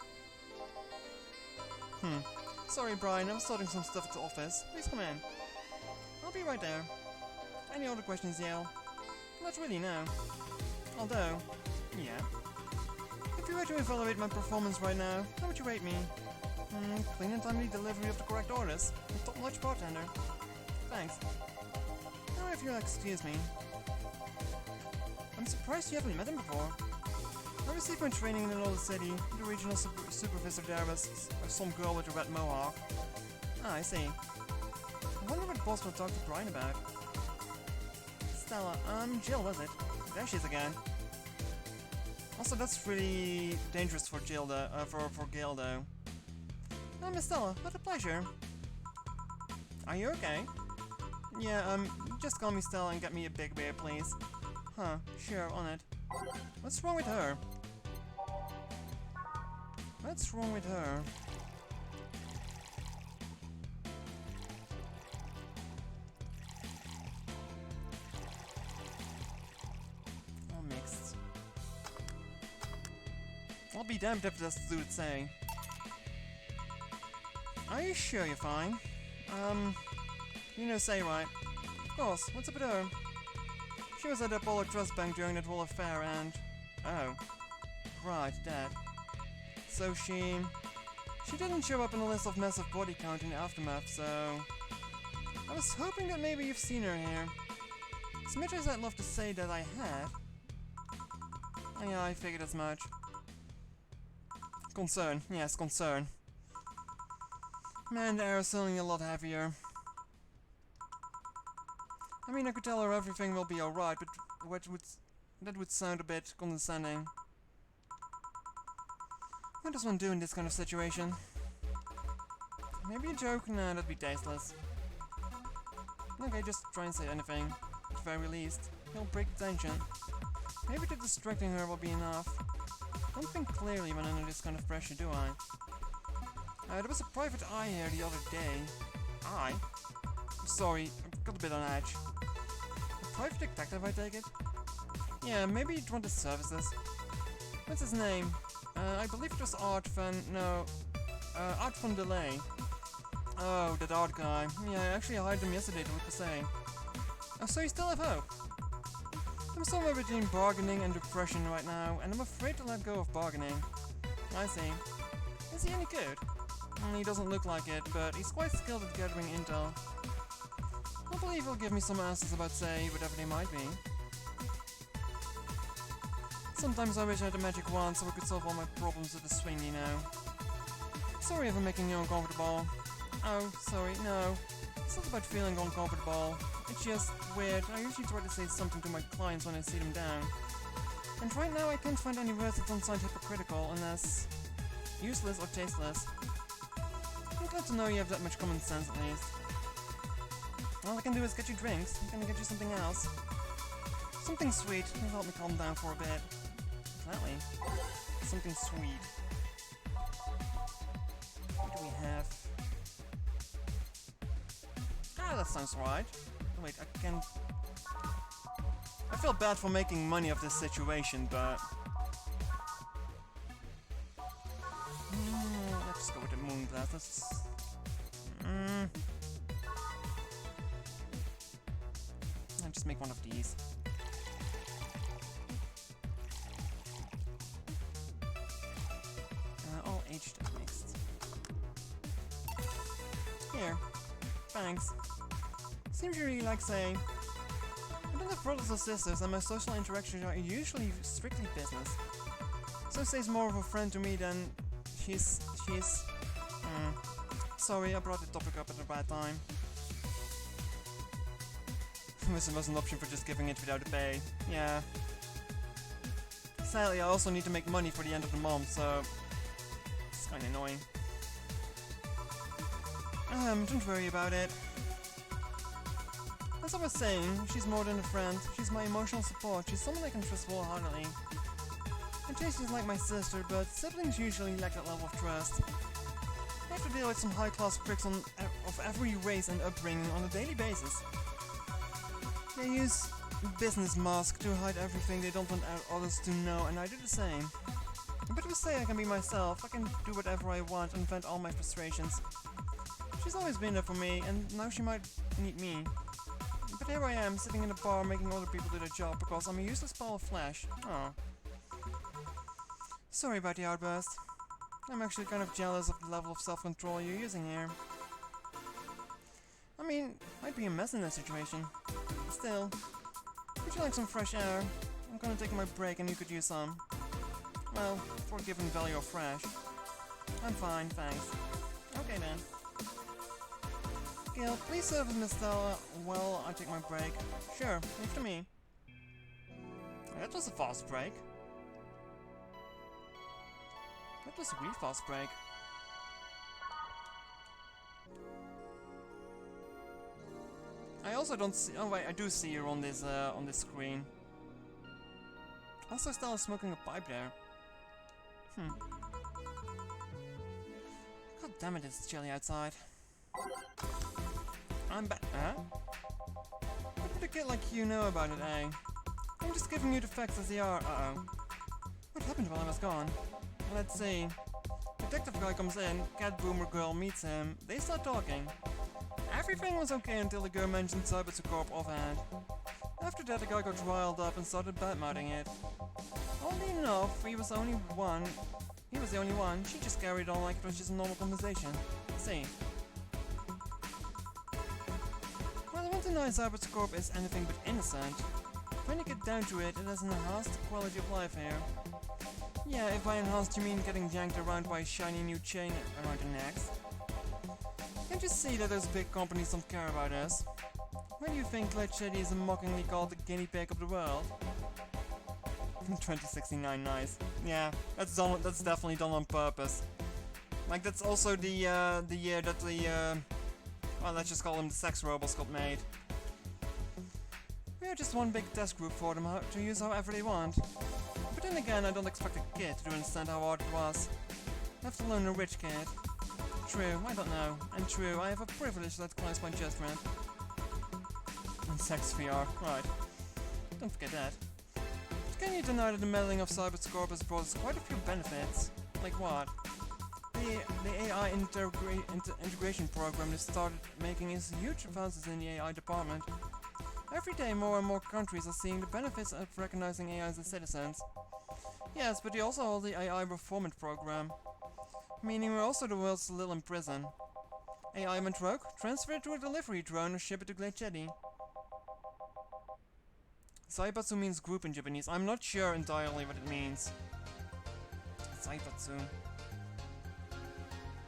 Sorry Brian, I'm sorting some stuff at the office. Please come in. I'll be right there. Any other questions, Yale? Not really, no. Although, yeah. If you were to evaluate my performance right now, how would you rate me? Clean and timely delivery of the correct orders. A top-notch bartender. Thanks. Now if you'll excuse me. I'm surprised you haven't met him before. I received my training in another city. The regional supervisor there was some girl with a red mohawk. Ah, I see. I wonder what boss will talk to Brian about. Stella, Jill, was it? There she is again. Also, that's really dangerous for Jill, though, for Gale, though. Oh, Miss Stella, what a pleasure. Are you okay? Yeah, just call me Stella and get me a big beer, please. Huh, sure, on it. What's wrong with her? What's wrong with her? All mixed. I'll be damned if that's Goddamnit Sei. Are you sure you're fine? You know Sei, right? Of course, what's up with her? She was at the Apollo Trust Bank during that whole affair and... Oh. Right, that. So she didn't show up in the list of massive body count in the aftermath, so I was hoping that maybe you've seen her here. As much as I'd love to say that I had. Oh yeah, I figured as much. Concern, yes, concern. Man, the air is feeling a lot heavier. I mean, I could tell her everything will be alright, but that would sound a bit condescending. What does one do in this kind of situation? Maybe a joke? Nah, that'd be tasteless. Okay, just try and say anything. At the very least, he'll break the tension. Maybe the distracting her will be enough. Don't think clearly when under this kind of pressure, do I? There was a private eye here the other day. Eye? Sorry, I got a bit on edge. A private detective, I take it? Yeah, maybe you'd want his services. What's his name? I believe it was Art van Delay. Oh, that Art guy. Yeah, I actually hired him yesterday to look the same. Oh, so you still have hope? I'm somewhere between bargaining and depression right now, and I'm afraid to let go of bargaining. I see. Is he any good? He doesn't look like it, but he's quite skilled at gathering intel. I believe he'll give me some answers about Sei, whatever they might be. Sometimes I wish I had a magic wand so I could solve all my problems with a swing, you know. Sorry if I'm making you uncomfortable. Oh, sorry, no. It's not about feeling uncomfortable. It's just weird. I usually try to say something to my clients when I see them down. And right now I can't find any words that don't sound hypocritical unless useless or tasteless. I'm glad to know you have that much common sense at least. All I can do is get you drinks. I'm gonna get you something else. Something sweet. It'll help me calm down for a bit. Gladly. Something sweet. What do we have? Ah, that sounds right. Wait, I can... I feel bad for making money of this situation, but... let's just go with the moon glass. Let's... I'll just make one of these. All aged at least. Here. Thanks. Seems you really like Sei. I don't have brothers or sisters, and my social interactions are usually strictly business. So Sei's more of a friend to me than she's... Sorry, I brought the topic up at a bad time. This was an option for just giving it without a pay. Yeah. Sadly, I also need to make money for the end of the month, so... It's kinda annoying. Don't worry about it. As I was saying, she's more than a friend. She's my emotional support. She's someone I can trust wholeheartedly. And she's like my sister, but siblings usually lack that level of trust. I have to deal with some high-class pricks of every race and upbringing on a daily basis. They use business masks to hide everything they don't want others to know, and I do the same. But with Sei I can be myself. I can do whatever I want and vent all my frustrations. She's always been there for me, and now she might need me. But here I am, sitting in a bar making other people do their job because I'm a useless ball of flesh. Oh. Sorry about the outburst. I'm actually kind of jealous of the level of self-control you're using here. I mean, might be a mess in that situation. Still, would you like some fresh air? I'm gonna take my break and you could use some. Well, for a given value of fresh. I'm fine, thanks. Okay then. Gil, please serve Miss Stella while I take my break. Sure, leave to me. That was a fast break. That was a really fast break. I also don't see. Oh wait, I do see her on this screen. Also, Stella's smoking a pipe there. God damn it, it's chilly outside. I'm back. Huh? What would a kid like you know about it, eh? I'm just giving you the facts as they are. Uh-oh. What happened while I was gone? Let's see. Detective guy comes in, cat boomer girl meets him, they start talking. Everything was okay until the girl mentioned Cybercorp offhand. After that the guy got riled up and started badmouthing it. Oddly enough, he was He was the only one. She just carried on like it was just a normal conversation. See. Well, one thing Cyber's Corp is anything but innocent. When you get down to it, it has enhanced the quality of life here. Yeah, if by enhanced you mean getting yanked around by a shiny new chain around your necks. Can't you see that those big companies don't care about us? Why do you think Glitch City is mockingly called the guinea pig of the world? 2069, nice. Yeah, that's definitely done on purpose. Like, that's also the year that the, well, let's just call them the sex robots got made. We are just one big test group for them to use however they want. But then again, I don't expect a kid to understand how hard it was. Let alone a rich kid. True, I don't know. And true, I have a privilege that clouds my judgment. And sex VR, right. Don't forget that. But can you deny that the meddling of Cyberscorp has brought us quite a few benefits? Like what? The AI integration program they started making is huge advances in the AI department. Every day more and more countries are seeing the benefits of recognizing AI as citizens. Yes, but they also hold the AI reformment program. Meaning we're also the world's little in prison. AI went rogue, transfer it to a delivery drone or ship it to Glitch City. Zaibatsu means group in Japanese. I'm not sure entirely what it means. Zaibatsu.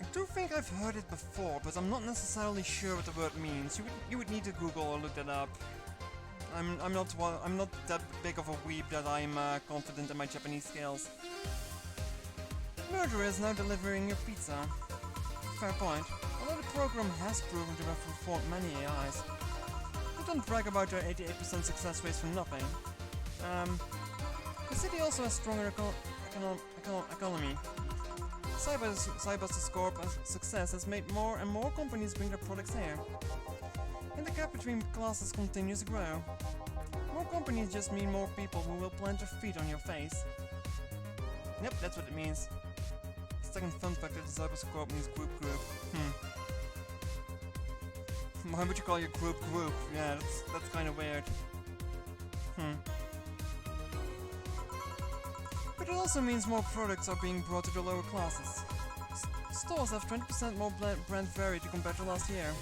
I do think I've heard it before, but I'm not necessarily sure what the word means. You would need to Google or look that up. I'm not that big of a weeb that I'm confident in my Japanese skills. Murderer is now delivering your pizza. Fair point. Although the program has proven to have reformed many AIs. They don't brag about their 88% success rates for nothing. The city also has stronger economy. Cyberscorp's success has made more and more companies bring their products here. And the gap between classes continues to grow. More companies just mean more people who will plant their feet on your face. Yep, that's what it means. Second fun fact that the Cyberscorp means group. Why would you call your group? Yeah, that's kind of weird. But it also means more products are being brought to the lower classes. Stores have 20% more brand variety compared to last year.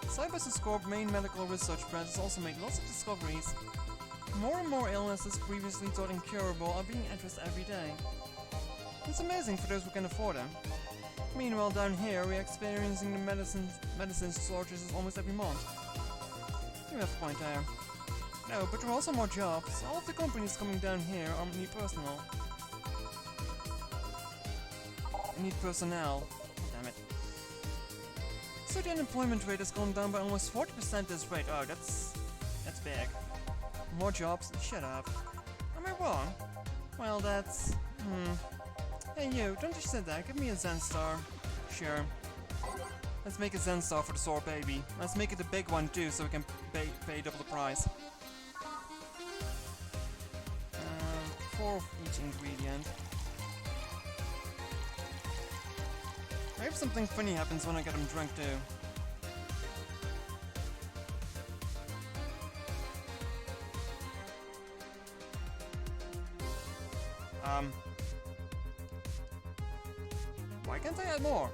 Cyberscorp's main medical research branch has also made lots of discoveries. More and more illnesses previously thought incurable are being addressed every day. It's amazing for those who can afford them. Meanwhile, down here, we're experiencing the medicine shortages almost every month. You have a point there. No, but there are also more jobs. All of the companies coming down here need personnel. Need personnel. Damn it. So the unemployment rate has gone down by almost 40% this rate. Oh, that's big. More jobs? Shut up. Am I wrong? Well, that's... Hey you, don't just sit there, give me a Zen Star. Sure. Let's make a Zen Star for the sore baby. Let's make it a big one too, so we can pay double the price. 4 of each ingredient. Maybe something funny happens when I get him drunk too. Why can't I add more?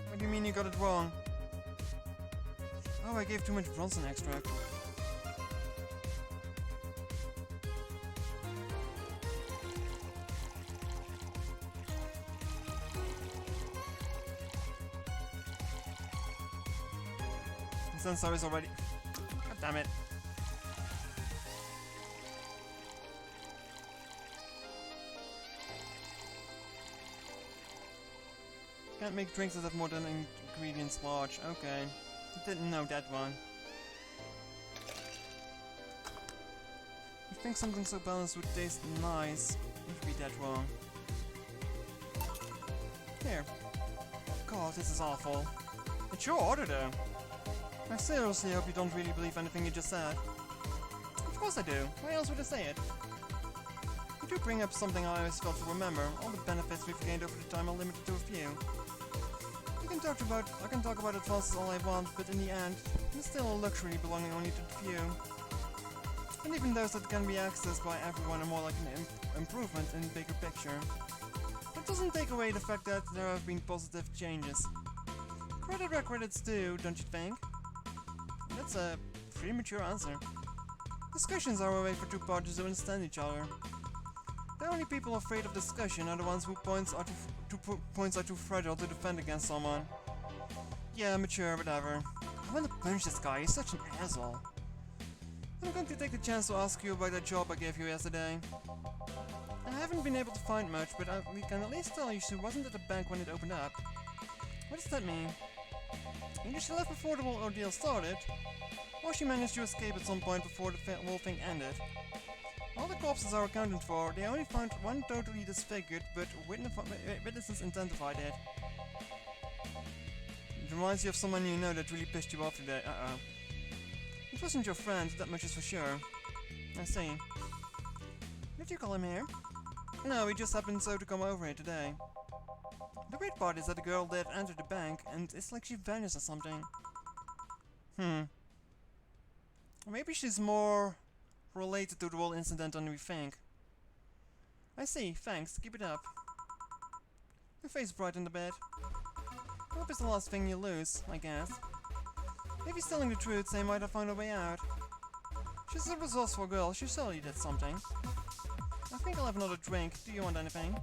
What do you mean you got it wrong? Oh, I gave too much Bronson extract. The sensor is already... God damn it. Can't make drinks that have more than ingredients large. Okay. Didn't know that one. You think something so balanced would taste nice? You'd be that wrong. Here. God, this is awful. It's your order though. I seriously hope you don't really believe anything you just said. Of course I do. Why else would I say it? You do bring up something I always fail to remember. All the benefits we've gained over the time are limited to a few. You I can talk about advances all I want, but in the end, it's still a luxury belonging only to the few. And even those that can be accessed by everyone are more like an improvement in the bigger picture. That doesn't take away the fact that there have been positive changes. Credit where credit's due, don't you think? That's a pretty mature answer. Discussions are a way for two parties to understand each other. The only people afraid of discussion are the ones whose points are too fragile to defend against someone. Yeah, mature, whatever. I want to punch this guy, he's such an asshole. I'm going to take the chance to ask you about that job I gave you yesterday. I haven't been able to find much, but we can at least tell you she wasn't at the bank when it opened up. What does that mean? Either she left before the whole ordeal started, or she managed to escape at some point before the whole thing ended. All the corpses are accounted for, they only found one totally disfigured, but witnesses identified it. It reminds you of someone you know that really pissed you off today. Uh-oh. It wasn't your friend, that much is for sure. I see. Did you call him here? No, he just happened so to come over here today. The weird part is that the girl did enter the bank, and it's like she vanished or something. Maybe she's more related to the whole incident than we think. I see, thanks, keep it up. Your face brightened a bit. Hope is the last thing you lose, I guess. Maybe telling the truth, they might have found a way out. She's a resourceful girl, she surely did something. I think I'll have another drink. Do you want anything?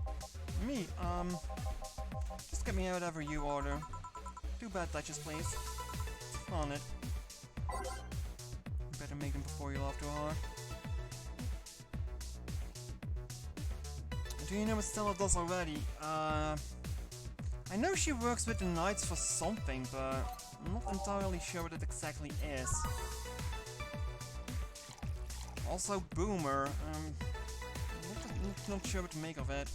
Me? Just get me whatever you order. 2 bad touches, please. On it. Better make them before you laugh too hard. Do you know what Stella does already? I know she works with the Knights for something, but I'm not entirely sure what it exactly is. Also, Boomer. Not sure what to make of it.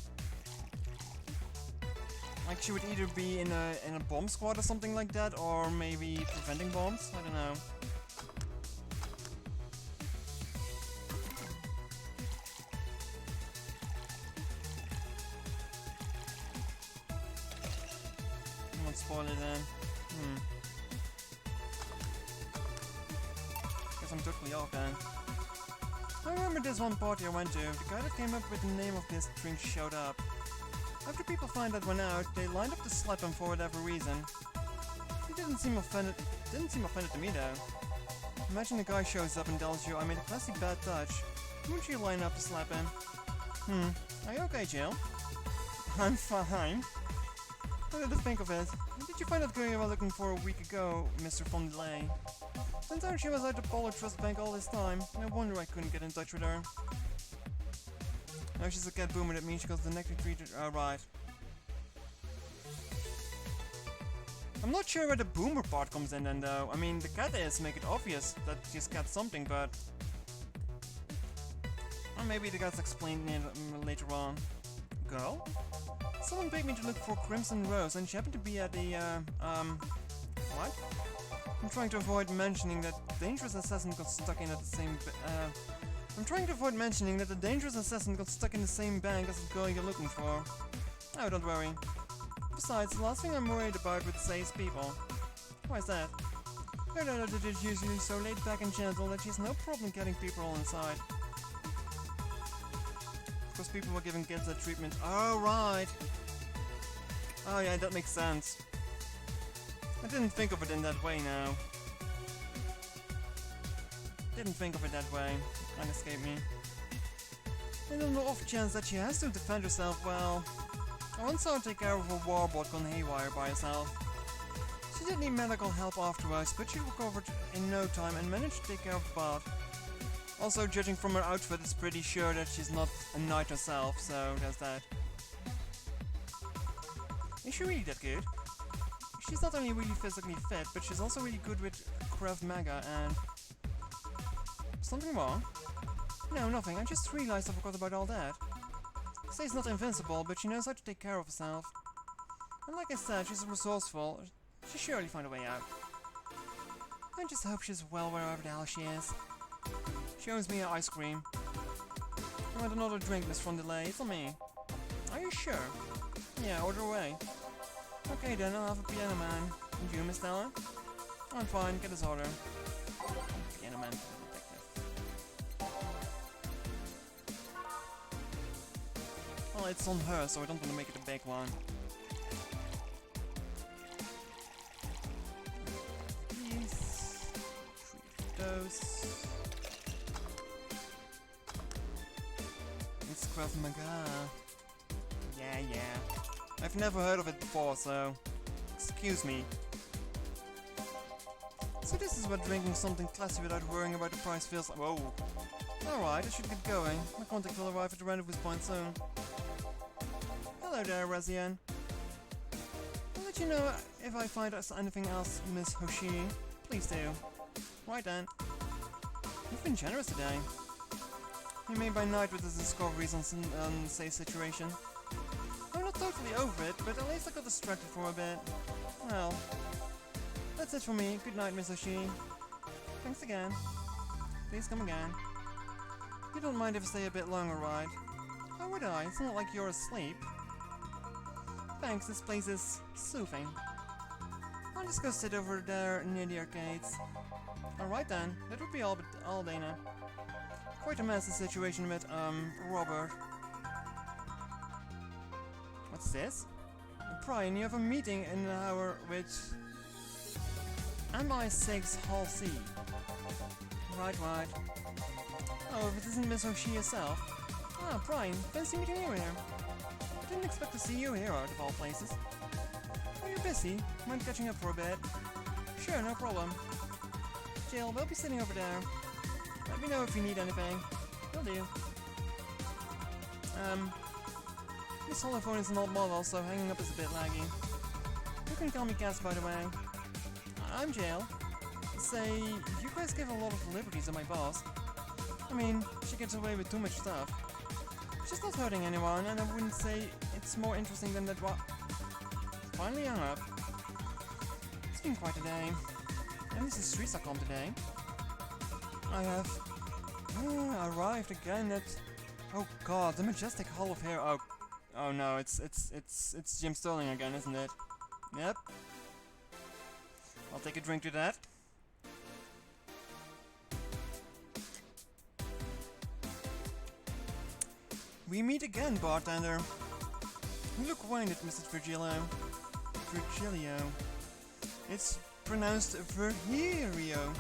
Like she would either be in a bomb squad or something like that, or maybe preventing bombs. I don't know. I won't spoil it then. Guess I'm totally off then. I remember this one party I went to. The guy that came up with the name of this drink showed up. After people find that one out, they lined up to slap him for whatever reason. He didn't seem offended to me though. Imagine a guy shows up and tells you, I made a classy bad touch. Wouldn't you line up to slap him? Are you okay, Jill? I'm fine. What did you think of it? Did you find that girl you were looking for a week ago, Mr. Von Delay? Turns out she was at the Polar Trust Bank all this time. No wonder I couldn't get in touch with her. Now she's a cat boomer, that means she got the neck treated. Right. I'm not sure where the boomer part comes in then though. I mean, the cat is make it obvious that she's cat something, but... Or maybe the guy's explained it later on. Girl? Someone paid me to look for Crimson Rose and she happened to be at the, what? I'm trying to avoid mentioning that the dangerous assassin got stuck in at the same bank as the girl you're looking for. Oh, don't worry. Besides, the last thing I'm worried about with Sei's people. Why is that? I know that it is usually so laid back and gentle that she has no problem getting people all inside. Because people were giving kids that treatment. Oh, right! Oh yeah, that makes sense. I didn't think of it in that way now. Didn't think of it that way. That escaped me. And on the off chance that she has to defend herself, well... I once saw her take care of a warbot gone haywire by herself. She did need medical help afterwards, but she recovered in no time and managed to take care of the bot. Also, judging from her outfit, it's pretty sure that she's not a knight herself, so there's that. Is she really that good? She's not only really physically fit, but she's also really good with Krav Maga and... Something wrong? No, nothing. I just realized I forgot about all that. Sei's not invincible, but she knows how to take care of herself. And like I said, she's resourceful. She'll surely find a way out. I just hope she's well wherever the hell she is. She owes me an ice cream. I want another drink, Miss Von Delay. It's on me. Are you sure? Yeah, order away. Okay then, I'll have a piano man. And you, Miss Stella? I'm fine, get his order. Piano man for the detective. Well, it's on her, so I don't want to make it a big one. These. 3 of those. It's Krav Maga. Yeah. I've never heard of it before, so excuse me. So this is what drinking something classy without worrying about the price feels like. Whoa. Alright, I should get going. My contact will arrive at the rendezvous point soon. Hello there, Rezian. I'll let you know if I find us anything else, Miss Hoshi. Please do. Right then. You've been generous today. You made my night with the discoveries on Sei's situation. I'm not totally over it, but at least I got distracted for a bit. Well, that's it for me. Good night, Miss Hoshi. Thanks again. Please come again. You don't mind if I stay a bit longer, right? How would I? It's not like you're asleep. Thanks, this place is soothing. I'll just go sit over there near the arcades. Alright then, that would be all Dana. Quite a messy situation with, Robert. What's this? Brian, you have a meeting in an hour with VA11-HALL-A. Right. Oh, if it isn't Miss Hoshi herself. Ah, Brian, fancy meeting you here. I didn't expect to see you here out of all places. Oh, you're busy? Mind catching up for a bit? Sure, no problem. Jill, we'll be sitting over there. Let me know if you need anything. Will do. This holophone is an old model, so hanging up is a bit laggy. You can call me Cass, by the way. I'm Jill. Say, you guys give a lot of liberties to my boss. I mean, she gets away with too much stuff. She's not hurting anyone, and I wouldn't say it's more interesting than that what... Finally hung up. It's been quite a day. At least the streets are calm today. I have... arrived again at... Oh god, the majestic hall of hair. Oh no, it's Jim Sterling again, isn't it? Yep. I'll take a drink to that. We meet again, bartender. You look winded, Mrs. Virgilio. It's pronounced Virgilio.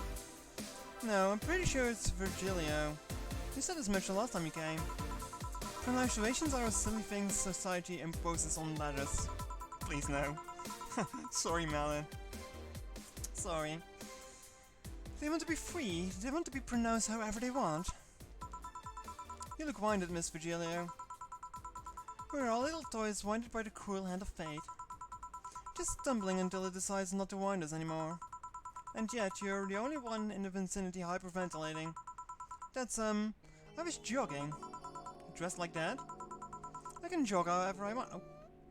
No, I'm pretty sure it's Virgilio. You said as much the last time you came. Pronunciations are a silly thing society imposes on letters. Please no. Sorry, Malin. Sorry. They want to be free. They want to be pronounced however they want. You look winded, Miss Virgilio. We're all little toys winded by the cruel hand of fate. Just stumbling until it decides not to wind us anymore. And yet, you're the only one in the vicinity hyperventilating. That's, I was jogging. Dressed like that? I can jog however I want. Oh,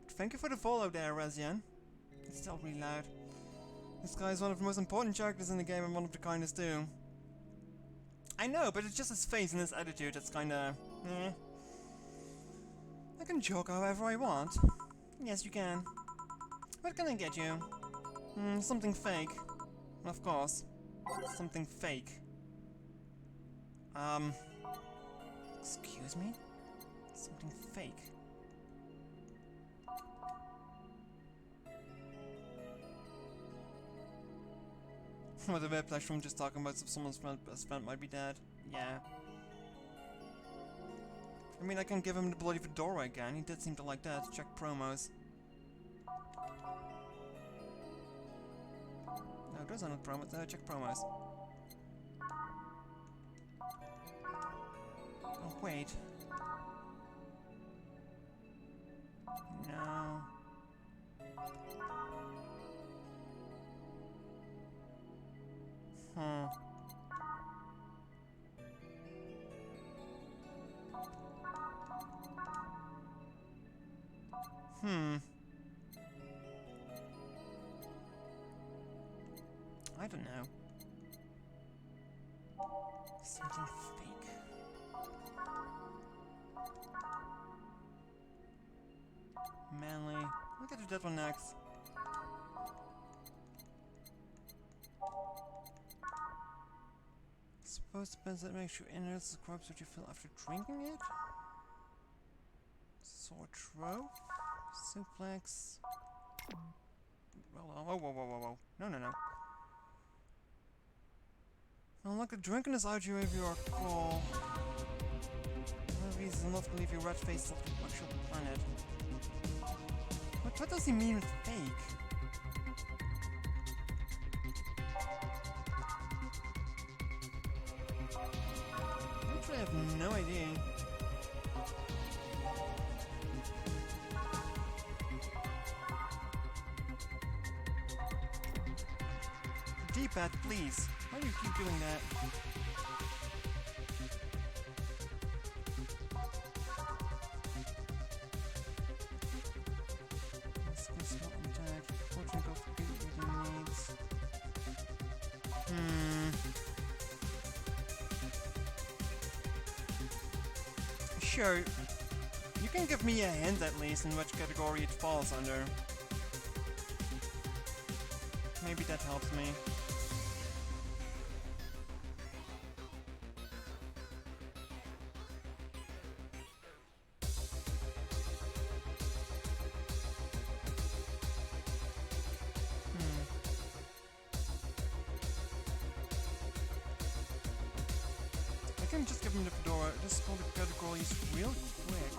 thank you for the follow there, Rezian. It's still really loud. This guy is one of the most important characters in the game and one of the kindest too. I know, but it's just his face and his attitude that's kinda... eh. I can jog however I want. Yes, you can. What can I get you? Something fake. Of course. Something fake. Excuse me? Something fake. What a whiplash from just talking about if someone's best friend might be dead. Yeah. I mean, I can give him the bloody fedora again. He did seem to like that. Check promos. No, those are not promos. Check promos. Oh, wait. No. I don't know. Something fake. Manly. We'll get to that one next. Suppose the pencil makes you innards the corpse that you feel after drinking it? Sword throw? Suplex? Whoa, whoa, whoa, whoa, whoa. No, no, no. Unlock the drunkenness audio of your call. No reason not to believe your rat face left the actual planet. What does he mean with fake? Actually, I have no idea. D-pad, please. Why do you keep doing that? This not intact. Fortune go for good eating needs. Sure. You can give me a hint at least in which category it falls under. Maybe that helps me. I can just give him the fedora, just scroll the categories real quick.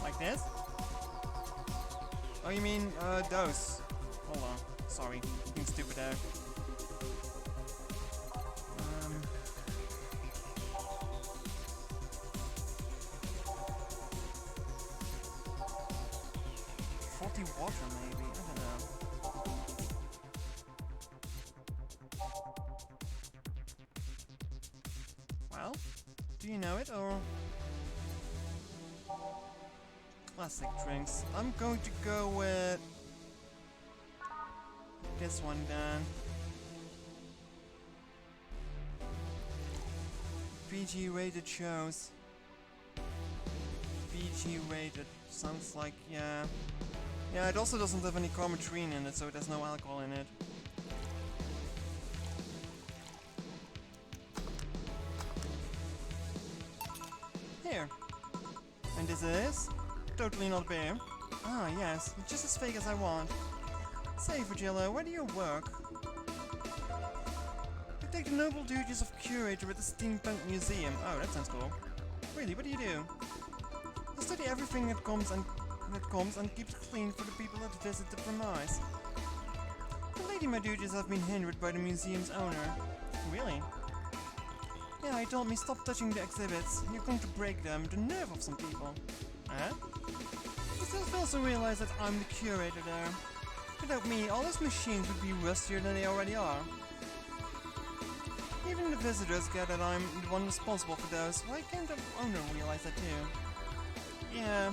Like this? Oh, you mean, those. Hold on. Sorry. Being stupid there. Faulty water, maybe? I don't know. Well, do you know it, or...? Classic drinks. I'm going to go with... this one, then. PG rated shows. PG rated. Sounds like, yeah. Yeah, it also doesn't have any chromatrine in it, so there's no alcohol in it. Here. And this is... totally not beer. Ah, yes, just as fake as I want. Say, Virgillo, where do you work? I take the noble duties of curator at the Steampunk Museum. Oh, that sounds cool. Really, what do you do? I study everything that comes and keeps clean for the people that visit the premise. Lately my duties have been hindered by the museum's owner. Really? Yeah, he told me stop touching the exhibits. You're going to break them. The nerve of some people. Huh? I also realize that I'm the curator there. Without me, all those machines would be rustier than they already are. Even the visitors get that I'm the one responsible for those. Why can't the owner realize that too? Yeah.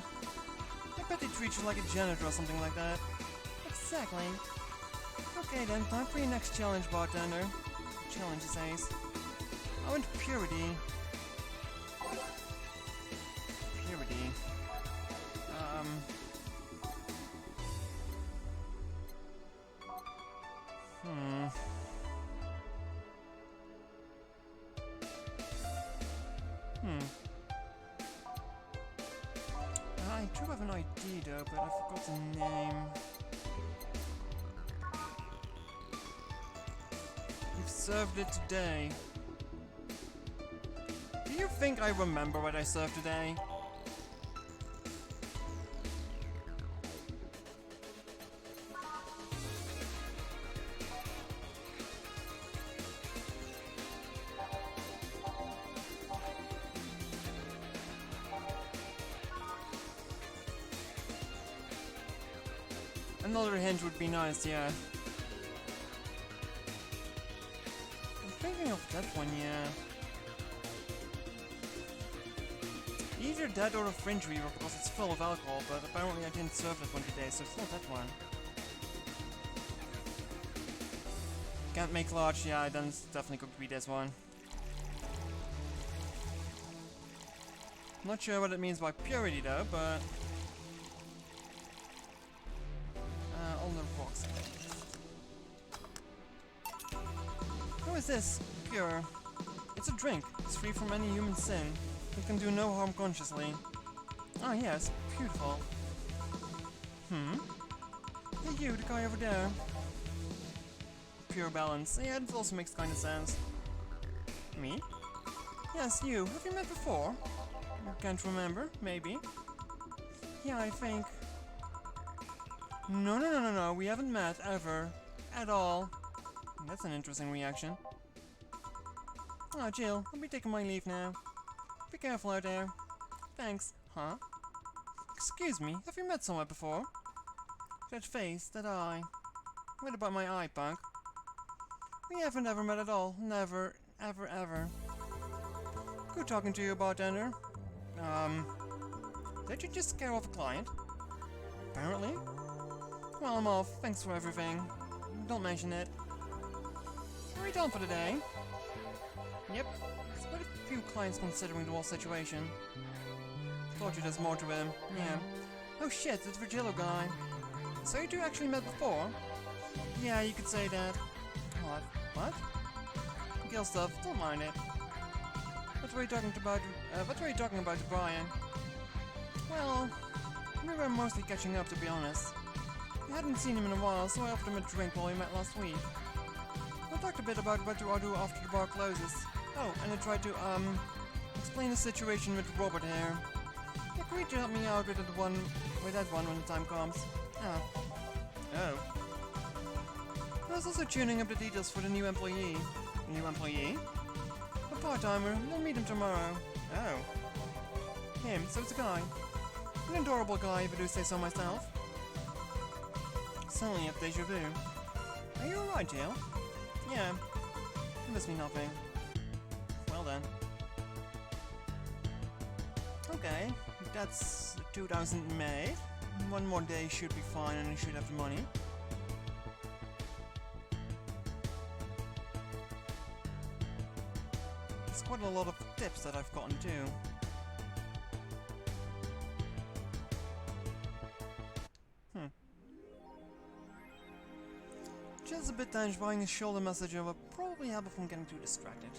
I bet they treat you like a janitor or something like that. Exactly. Okay then, time for your next challenge, bartender. Challenge says. I want purity. Purity. I do have an idea though, but I forgot the name. You've served it today. Do you think I remember what I served today? Another hint would be nice, yeah. I'm thinking of that one, yeah. Either that or a fringe weaver because it's full of alcohol, but apparently I didn't serve that one today, so it's not that one. Can't make large, yeah, then it's definitely going to be this one. Not sure what it means by purity though, but... box. How is this? Pure. It's a drink. It's free from any human sin. It can do no harm consciously. Ah, yes. Beautiful. Hey, you, the guy over there. Pure balance. Yeah, it also makes kind of sense. Me? Yes, you. Have you met before? Can't remember. Maybe. Yeah, I think. No. We haven't met, ever. At all. That's an interesting reaction. Ah, Jill, I'll be taking my leave now. Be careful out there. Thanks. Huh? Excuse me, have you met someone before? That face, that eye. What about my eye, punk? We haven't ever met at all. Never. Ever. Good talking to you, bartender. Did you just scare off a client? Apparently. Well, I'm off. Thanks for everything. Don't mention it. Are we done for the day? Yep. It's quite a few clients considering the whole situation. Thought you there's more to him. Yeah. Oh shit, it's Virgilio guy. So you two actually met before? Yeah, you could say that. What? Girl stuff, don't mind it. What were you talking about to Brian? Well, we were mostly catching up, to be honest. I hadn't seen him in a while, so I offered him a drink while we met last week. I talked a bit about what to do after the bar closes. Oh, and I tried to, explain the situation with Robert here. He agreed to help me out with that one when the time comes. Oh. I was also tuning up the details for the new employee. New employee? A part-timer. You'll meet him tomorrow. Oh. Him, so it's a guy. An adorable guy, if I do say so myself. Suddenly have deja vu. Are you alright, Jill? Yeah. It must be nothing. Well then. Okay, that's 2,000 made. One more day should be fine and I should have the money. There's quite a lot of tips that I've gotten too. Jill's a bit tense, buying a shoulder massager will probably help her from getting too distracted.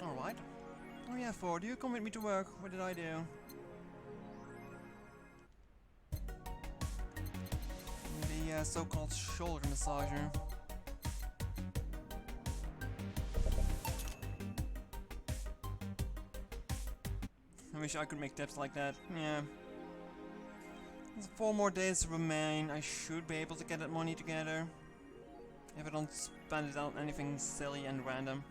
Alright. Oh yeah, Ford, you come with me to work. What did I do? The so-called shoulder massager. I wish I could make tips like that. Yeah. There's 4 more days to remain. I should be able to get that money together. If I don't spend it on anything silly and random.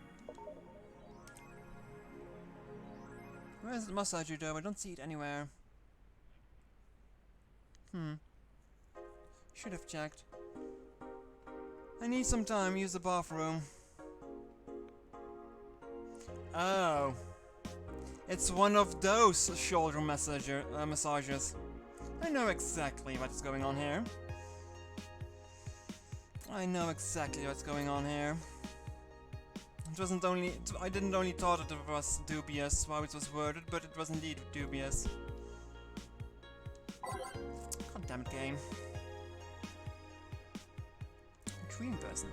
Where is the massager though? I don't see it anywhere. Should have checked. I need some time. Use the bathroom. Oh. It's one of those shoulder massages. I know exactly what's going on here. I didn't only thought it was dubious how it was worded, but it was indeed dubious. God damn it, game. Dream person.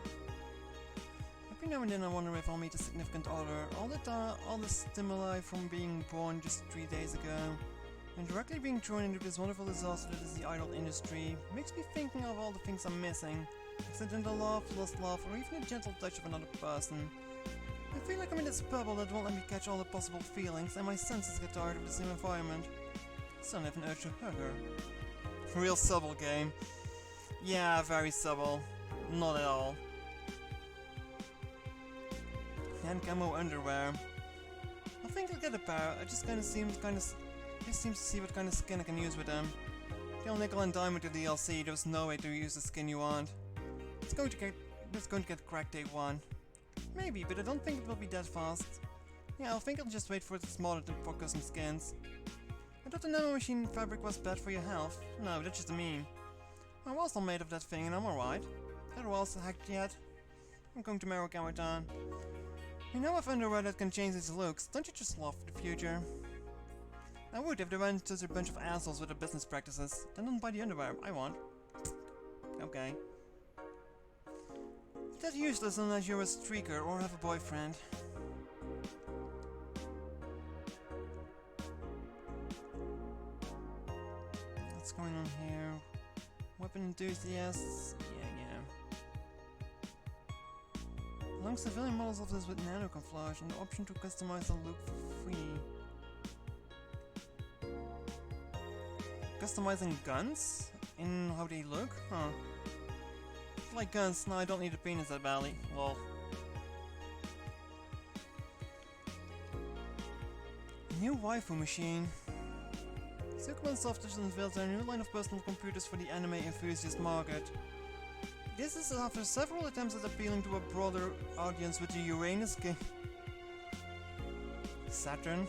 Every now and then I wonder if I'll meet a significant other. All the stimuli from being born just 3 days ago, and directly being thrown into this wonderful disaster that is the idol industry, makes me thinking of all the things I'm missing. Accidental love, lost love, or even a gentle touch of another person. I feel like I'm in this bubble that won't let me catch all the possible feelings, and my senses get tired of the same environment. Suddenly I have an urge to hug her. Real subtle game. Yeah, very subtle. Not at all. And camo underwear. I think I'll get a pair. I just seems to see what kind of skin I can use with them. You'll nickel and dime with the DLC. There's no way to use the skin you want. It's going to get cracked day 1. Maybe, but I don't think it will be that fast. Yeah, I think I'll just wait for it to smaller for custom skins. I thought the nanomachine fabric was bad for your health. No, that's just a meme. My wall's not made of that thing and I'm alright. That wall's hacked yet. I'm going to marry Gawadan. You know of underwear that can change its looks, don't you just love the future? I would if they weren't just a bunch of assholes with their business practices. Then don't buy the underwear I want. Okay. That's useless unless you're a streaker or have a boyfriend. What's going on here? Weapon enthusiasts? Yeah. Along civilian models of this with nano camouflage and the option to customize the look for free. Customizing guns? In how they look? Huh. Like guns, no, I don't need a penis that badly. Lol. New waifu machine. Sukuban Soft just unveiled their new line of personal computers for the anime enthusiast market. This is after several attempts at appealing to a broader audience with the Uranus game. Saturn?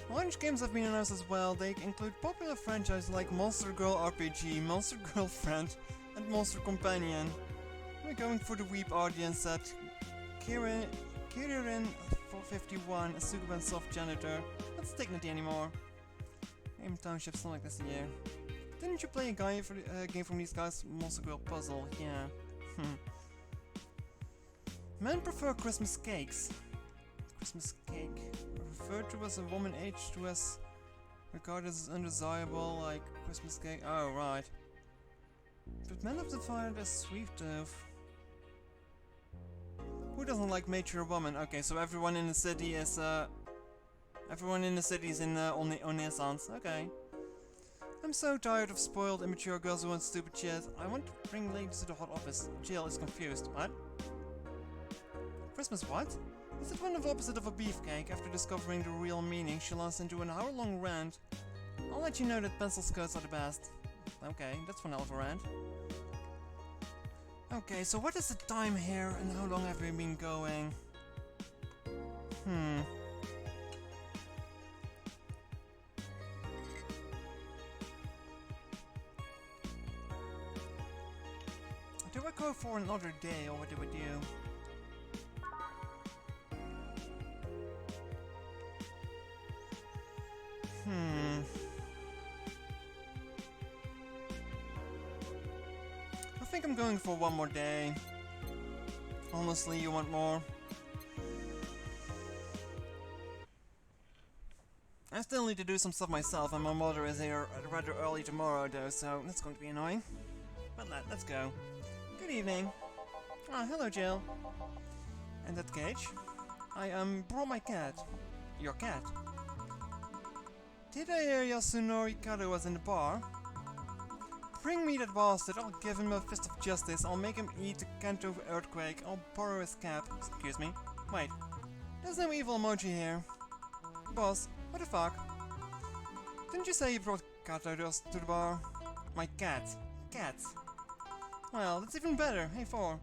Launch games have been announced as well. They include popular franchises like Monster Girl RPG, Monster Girlfriend, and Monster Companion. We're going for the weeb audience at Kirin 451, a Sukuban Soft janitor. Not Dignity anymore. Game Township's not like this year. Didn't you play a game from these guys? Monster Girl Puzzle, yeah. Men prefer Christmas cakes. Christmas cake. Referred to as a woman aged who is regarded as undesirable, like Christmas cake. Oh, right. But men have defined as sweet tooth. Who doesn't like mature woman? Okay, so everyone in the city is everyone in the city is in Renaissance. Okay. I'm so tired of spoiled, immature girls who want stupid shit. I want to bring ladies to the hot office. Jill is confused. What? Christmas what? Is it one of the opposite of a beefcake? After discovering the real meaning, she launched into an hour-long rant. I'll let you know that pencil skirts are the best. Okay, that's one hell of a rant. Okay, so what is the time here and how long have we been going? Do I go for another day or what do we do? I think I'm going for one more day. Honestly, you want more? I still need to do some stuff myself and my mother is here rather early tomorrow though, so that's going to be annoying. But let's go. Good evening. Ah, hello Jill. And that cage? I brought my cat. Your cat? Did I hear Yasunori Kado was in the bar? Bring me that bastard, I'll give him a fist of justice, I'll make him eat the Kanto earthquake, I'll borrow his cap. Excuse me. Wait, there's no evil emoji here. Boss, what the fuck? Didn't you say you brought Kato to the bar? My cat. Cat. Well, that's even better. Hey, 4.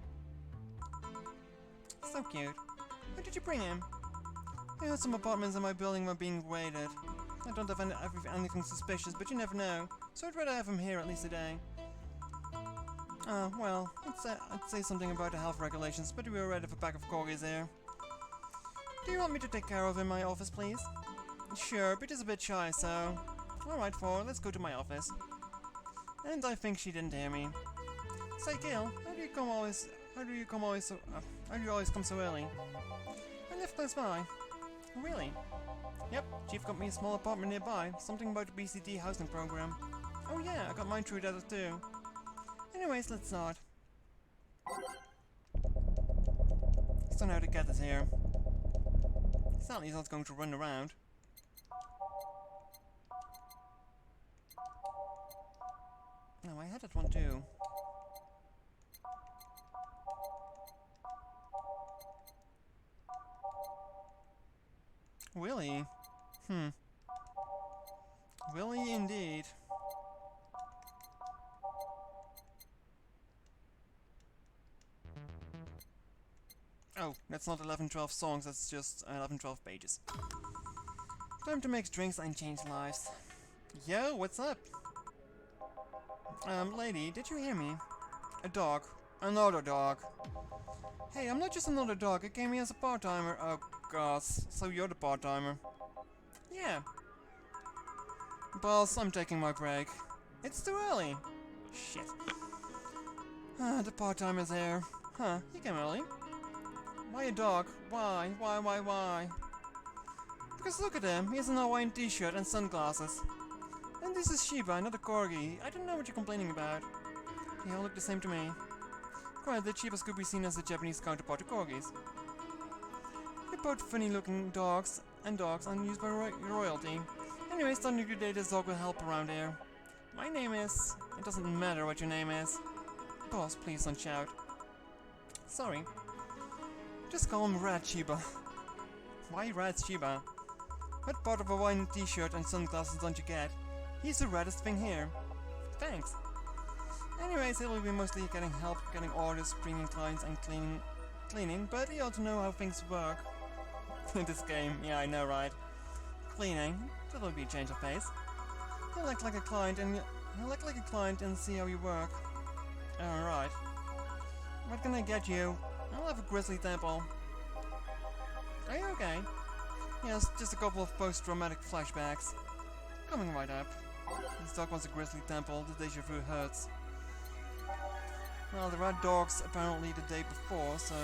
So cute. Where did you bring him? I heard some apartments in my building were being raided. I don't have anything suspicious, but you never know. So I'd rather have him here at least today. Well, I'd say something about the health regulations, but we already have a pack of corgis here. Do you want me to take care of him in my office, please? Sure, but he's a bit shy, so... Alright, 4, let's go to my office. And I think she didn't hear me. Say, Gil, how do you always come so early? I live close by. Really? Yep, Chief got me a small apartment nearby. Something about the BCD housing program. Oh yeah, I got mine through that too. Anyways, let's start. So now the cat is here. Sadly, he's not going to run around. No, I had that one too. Willie? Willie indeed. Oh, that's not 11-12 songs, that's just 11-12 pages. Time to make drinks and change lives. Yo, what's up? Lady, did you hear me? A dog. Another dog. Hey, I'm not just another dog, I came here as a part-timer. Oh, gosh, so you're the part-timer. Yeah. Boss, I'm taking my break. It's too early. Shit. The part-timer's here. Huh, you came early. Why a dog? Why? Why? Because look at him, he has an Hawaiian t-shirt and sunglasses. And this is Shiba, not a corgi. I don't know what you're complaining about. They all look the same to me. Granted, Shibas could be seen as the Japanese counterpart to corgis. They're both funny-looking dogs, and dogs are used by royalty. Anyway, starting to date this dog will help around here. My name is... It doesn't matter what your name is. Boss, please don't shout. Sorry. Just call him Red Shiba. Why Red Shiba? What part of a Hawaiian t-shirt and sunglasses don't you get? He's the reddest thing here. Thanks. Anyways, he'll be mostly getting help, getting orders, bringing clients, and cleaning, but he ought to know how things work. In this game, yeah, I know, right? Cleaning, that'll be a change of pace. He'll act like a client and see how you work. Alright. What can I get you? I'll have a grizzly temple. Are you okay? Yes, just a couple of post-traumatic flashbacks. Coming right up. This dog wants a grizzly temple, the deja vu hurts. Well, there are dogs apparently the day before, so...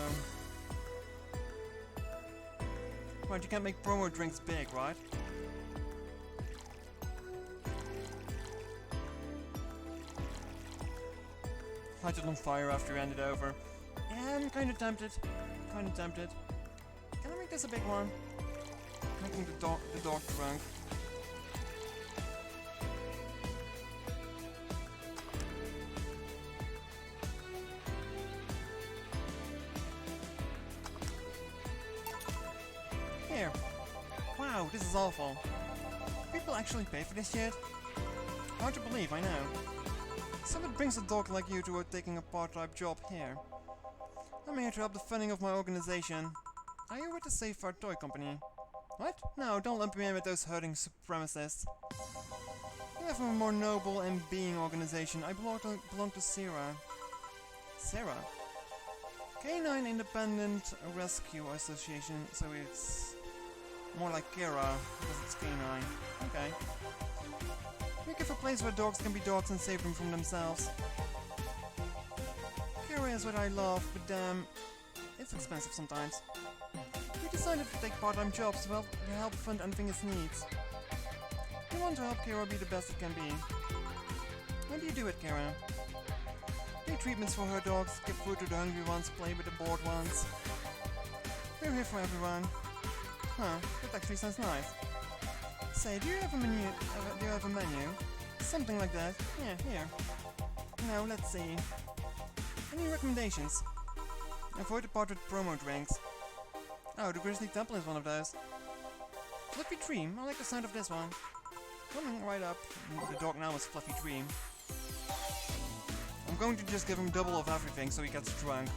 Right, you can't make promo drinks big, right? Light it on fire after you hand it over. Yeah, I'm kinda tempted. Can I make this a big one? Making the dog drunk. Here. Wow, this is awful. People actually pay for this shit? Hard to believe, I know. So what brings a dog like you to taking a part-time job here? I'm here to help the funding of my organization. Are you with the Safeguard Toy Company? What? No, don't lump me in with those hurting supremacists. I have a more noble and being organization. I belong to Sarah. Sarah? Canine Independent Rescue Association, so it's more like Kira, because it's canine. Okay. We give a place where dogs can be dogs and save them from themselves. Kira is what I love, but damn, it's expensive sometimes. We decided to take part-time jobs to help fund anything it needs. We want to help Kira be the best it can be. How do you do it, Kira? Pay treatments for her dogs, give food to the hungry ones, play with the bored ones. We're here for everyone. Huh, that actually sounds nice. Say, do you have a menu? Something like that. Yeah, here. Now, let's see. Any recommendations? Avoid the part with promo drinks. Oh, the Grizzly Temple is one of those. Fluffy Dream, I like the sound of this one. Coming right up. The dog now is Fluffy Dream. I'm going to just give him double of everything so he gets drunk.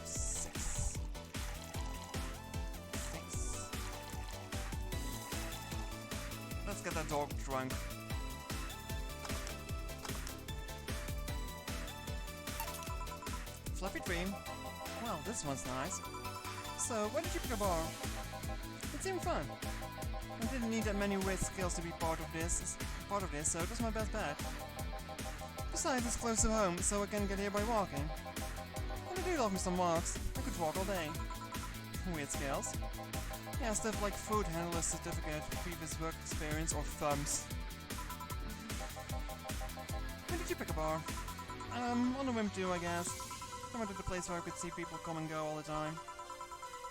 6. Let's get that dog drunk. Fluffy Dream. Well, this one's nice. So, why did you pick a bar? It seemed fun. I didn't need that many weird skills to be part of this, so it was my best bet. Besides, it's close to home, so I can get here by walking. And I do love me some walks. I could walk all day. Weird skills. Yeah, stuff like food handler certificate, previous work experience, or thumbs. When did you pick a bar? On a whim too, I guess. I wanted a place where I could see people come and go all the time.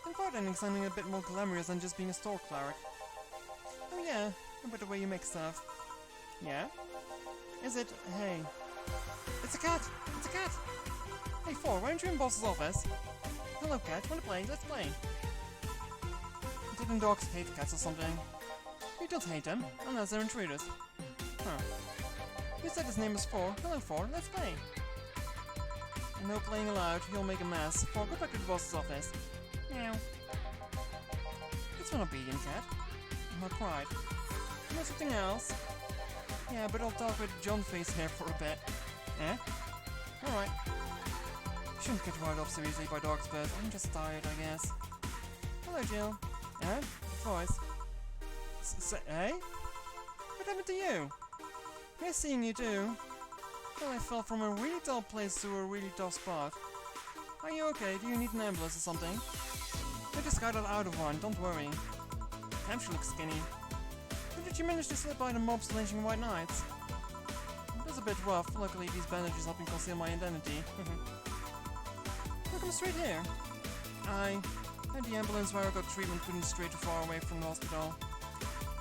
And bartending sounding a bit more glamorous than just being a store cleric. Oh yeah, about the way you make stuff. Yeah? Is it? Hey. It's a cat! It's a cat! Hey, Four, why aren't you in boss's office? Hello, cat. Wanna play? Let's play. Didn't dogs hate cats or something? We don't hate them, unless they're intruders. Huh. You said his name is Four. Hello, Four. Let's play. No playing allowed. You'll make a mess. Four, go back to the boss's office. Meow. It's an obedient cat. My pride. You know something else? Yeah, but I'll talk with John Face here for a bit. Eh? Alright. Shouldn't get riled up so easily by dogs, but I'm just tired, I guess. Hello, Jill. And? Voice. Hey? What happened to you? Nice seeing you too. Well, I fell from a really tall place to a really tough spot. Are you okay? Do you need an ambulance or something? I just got out of one, don't worry. Damn, she looks skinny. How did you manage to slip by the mobs lynching white knights? It was a bit rough. Luckily, these bandages help me conceal my identity. Welcome straight here. I had the ambulance where I got treatment couldn't stray too far away from the hospital.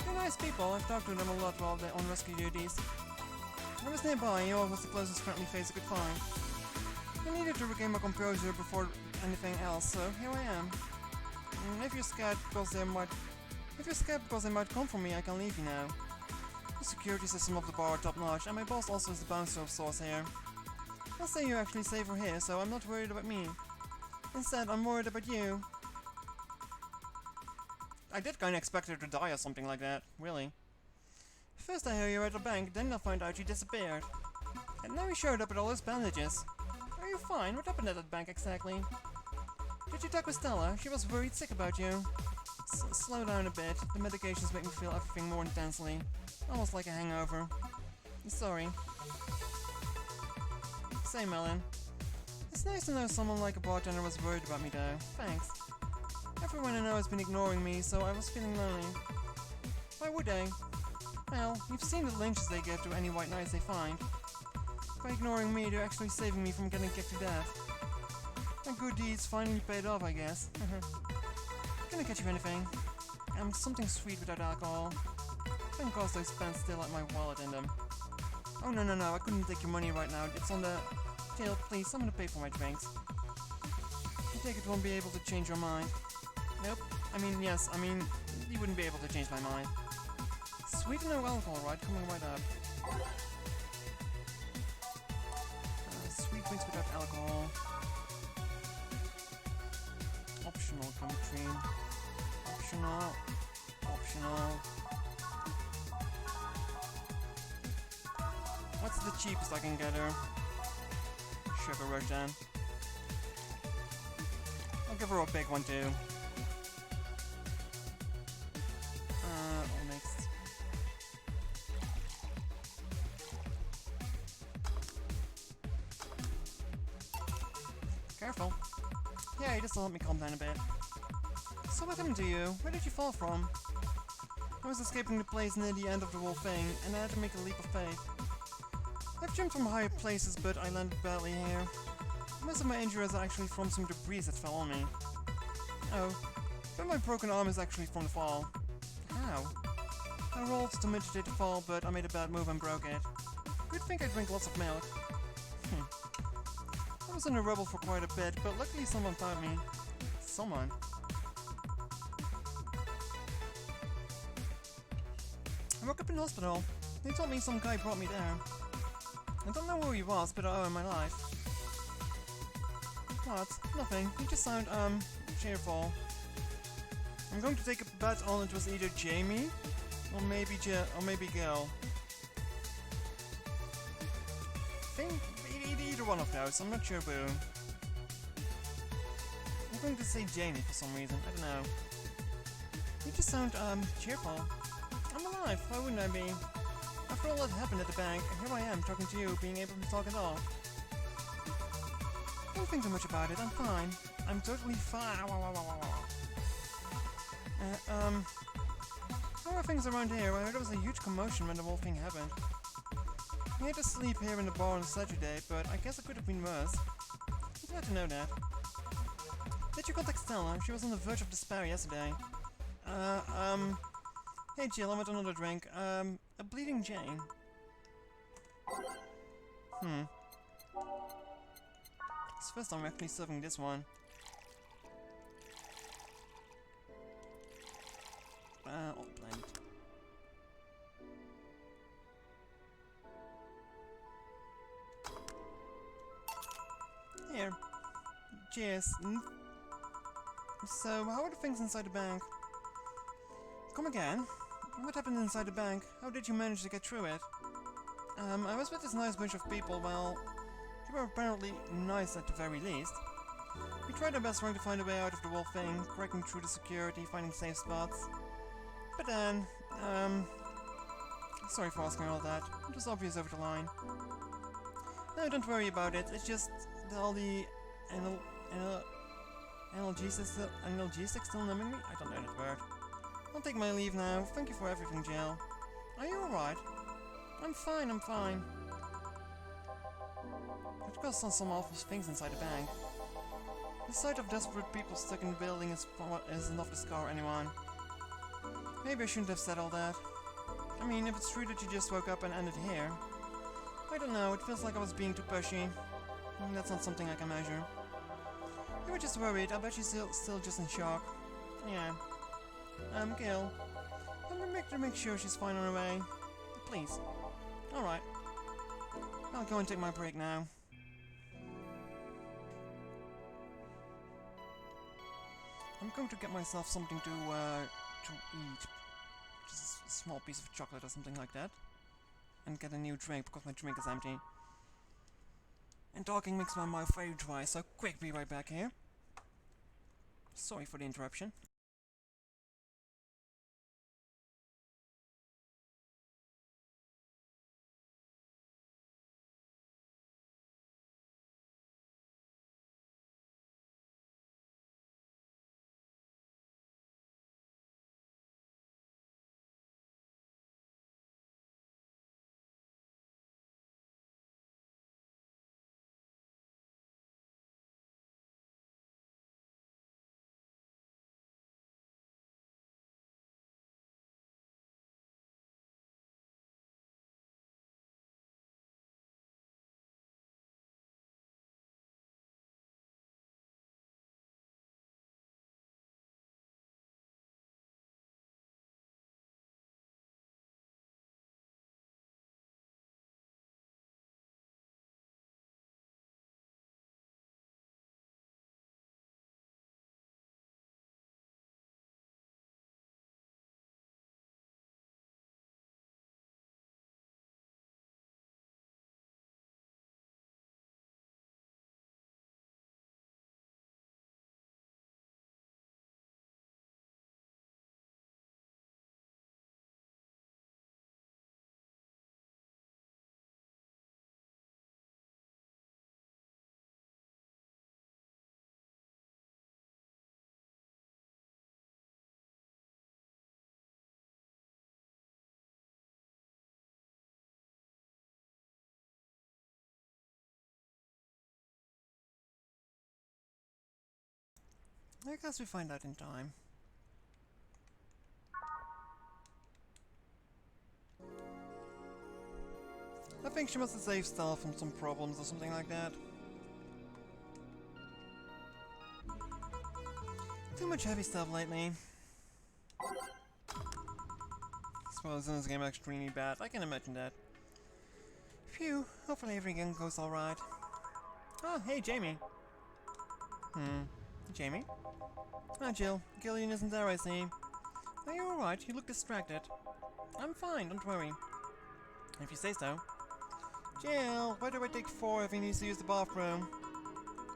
They're nice people. I've talked to them a lot while they're on rescue duties. I was nearby, and yours was the closest friendly face I could find. I needed to regain my composure before anything else, so here I am. If you're scared because they might come for me, I can leave you now. The security system of the bar are top notch, and my boss also is the bouncer of sorts here. I'll say you're actually safer here, so I'm not worried about me. Instead, I'm worried about you. I did kinda expect her to die or something like that, really. First I hear you were at the bank, then I find out you disappeared. And now you showed up with all those bandages. Are you fine? What happened at that bank exactly? Did you talk with Stella? She was worried sick about you. Slow down a bit. The medications make me feel everything more intensely. Almost like a hangover. Sorry. Say, Melon. It's nice to know someone like a bartender was worried about me though. Thanks. Everyone I know has been ignoring me, so I was feeling lonely. Why would they? Well, you've seen the lynches they give to any white knights they find. By ignoring me, they're actually saving me from getting kicked to death. My good deeds finally paid off, I guess. Can I get you anything? Something sweet without alcohol. Don't cause those pants still like my wallet in them. Oh no, I couldn't take your money right now. It's on the... Jill, please, I'm gonna pay for my drinks. I take it won't be able to change your mind. Nope. Yes, you wouldn't be able to change my mind. Sweet and no alcohol, right? Coming right up. Sweet drinks without alcohol. Optional country. Optional. What's the cheapest I can get her? Sugar Rush then. I'll give her a big one too. Next. Careful. Yeah, this'll help me calm down a bit. So what happened to you? Where did you fall from? I was escaping the place near the end of the whole thing, and I had to make a leap of faith. I've jumped from higher places, but I landed badly here. Most of my injuries are actually from some debris that fell on me. Oh, but my broken arm is actually from the fall. How? I rolled to mitigate the fall, but I made a bad move and broke it. Good thing I drink lots of milk. I was in the rubble for quite a bit, but luckily someone found me. Someone? I woke up in hospital. They told me some guy brought me there. I don't know who he was, but I owe him my life. What? Nothing. You just sound, cheerful. I'm going to take a bet on it was either Jamie, or maybe Gil. Think either one of those. I'm not sure who. I'm going to say Jamie for some reason. I don't know. You just sound, cheerful. I'm alive. Why wouldn't I be? After all that happened at the bank, here I am talking to you, being able to talk at all. Don't think too much about it. I'm fine. I'm totally fine. How are things around here? I heard there was a huge commotion when the whole thing happened. I had to sleep here in the bar on Saturday, but I guess it could have been worse. I'm glad to know that. Did you contact Stella? She was on the verge of despair yesterday. Hey Jill, I want another drink. A Bleeding Jane. It's the first time I'm actually serving this one. All blend. Here. Cheers. So, how are the things inside the bank? Come again? What happened inside the bank? How did you manage to get through it? I was with this nice bunch of people, well... They were apparently nice at the very least. We tried our best trying to find a way out of the whole thing, cracking through the security, finding safe spots. But then, sorry for asking all that. It was obvious over the line. No, don't worry about it. It's just all the analgesics still numbing me? I don't know that word. I'll take my leave now. Thank you for everything, Jill. Are you alright? I'm fine, I'm fine. It caused some awful things inside the bank. The sight of desperate people stuck in the building is enough to scar anyone. Maybe I shouldn't have said all that. I mean, if it's true that you just woke up and ended here, I don't know, it feels like I was being too pushy. That's not something I can measure. You were just worried, I bet she's still just in shock. Yeah. Gil. I'm gonna make sure she's fine on her way. Please. Alright. I'll go and take my break now. I'm going to get myself something to eat. Just a small piece of chocolate or something like that. And get a new drink because my drink is empty. And talking makes my mouth very dry, so quick, be right back here. Sorry for the interruption. I guess we find out in time. I think she must have saved stuff from some problems or something like that. Too much heavy stuff lately. I suppose in this game extremely bad, I can imagine that. Phew, hopefully everything goes alright. Oh, hey Jamie. Jamie? Ah, Jill. Gillian isn't there, I see. Are you alright? You look distracted. I'm fine, don't worry. If you say so. Jill, why do I take 4 if he needs to use the bathroom?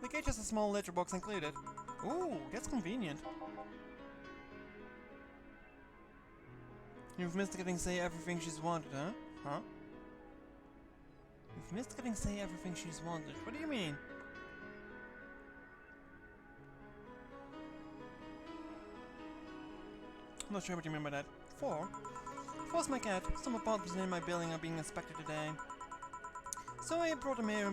The gate has a small litter box included. Ooh, that's convenient. You've missed getting Sei everything she's wanted, huh? Huh? You've missed getting Sei everything she's wanted. What do you mean? I'm not sure what you mean by that. 4? 4's my cat. Some apartments in my building are being inspected today. So I brought him here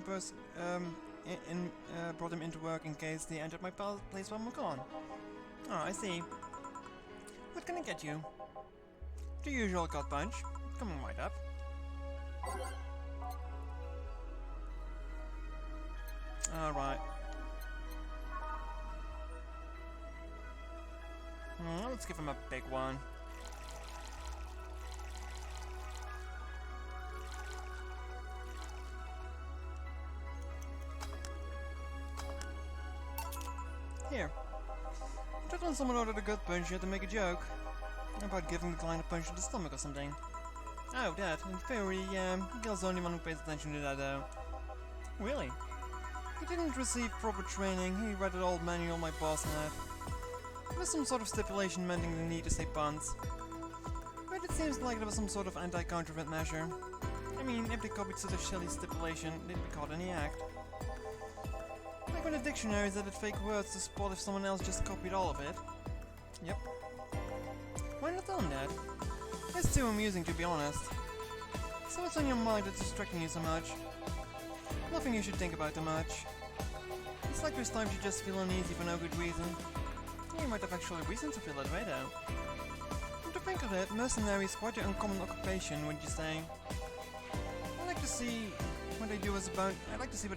brought him into work in case they entered my place while I'm gone. Oh, I see. What can I get you? The usual gut punch. Coming right up. Alright. Let's give him a big one. Here. I thought when someone ordered a gut punch, you had to make a joke. About giving the client a punch in the stomach or something. Oh, that. In theory, Gil's the only one who pays attention to that, though. Really? He didn't receive proper training, he read an old manual my boss had. There was some sort of stipulation mending the need to say puns. But it seems like there was some sort of anti-counterfeit measure. I mean, if they copied such a silly stipulation, they'd be caught in the act. Like when the dictionaries added fake words to spot if someone else just copied all of it. Yep. Why not tell them that? It's too amusing, to be honest. So what's on your mind that's distracting you so much? Nothing you should think about too much. It's like there's times you just feel uneasy for no good reason. You might have actually reason to feel that way though. Come to think of it, mercenary is quite an uncommon occupation, wouldn't you say? I'd like to see what they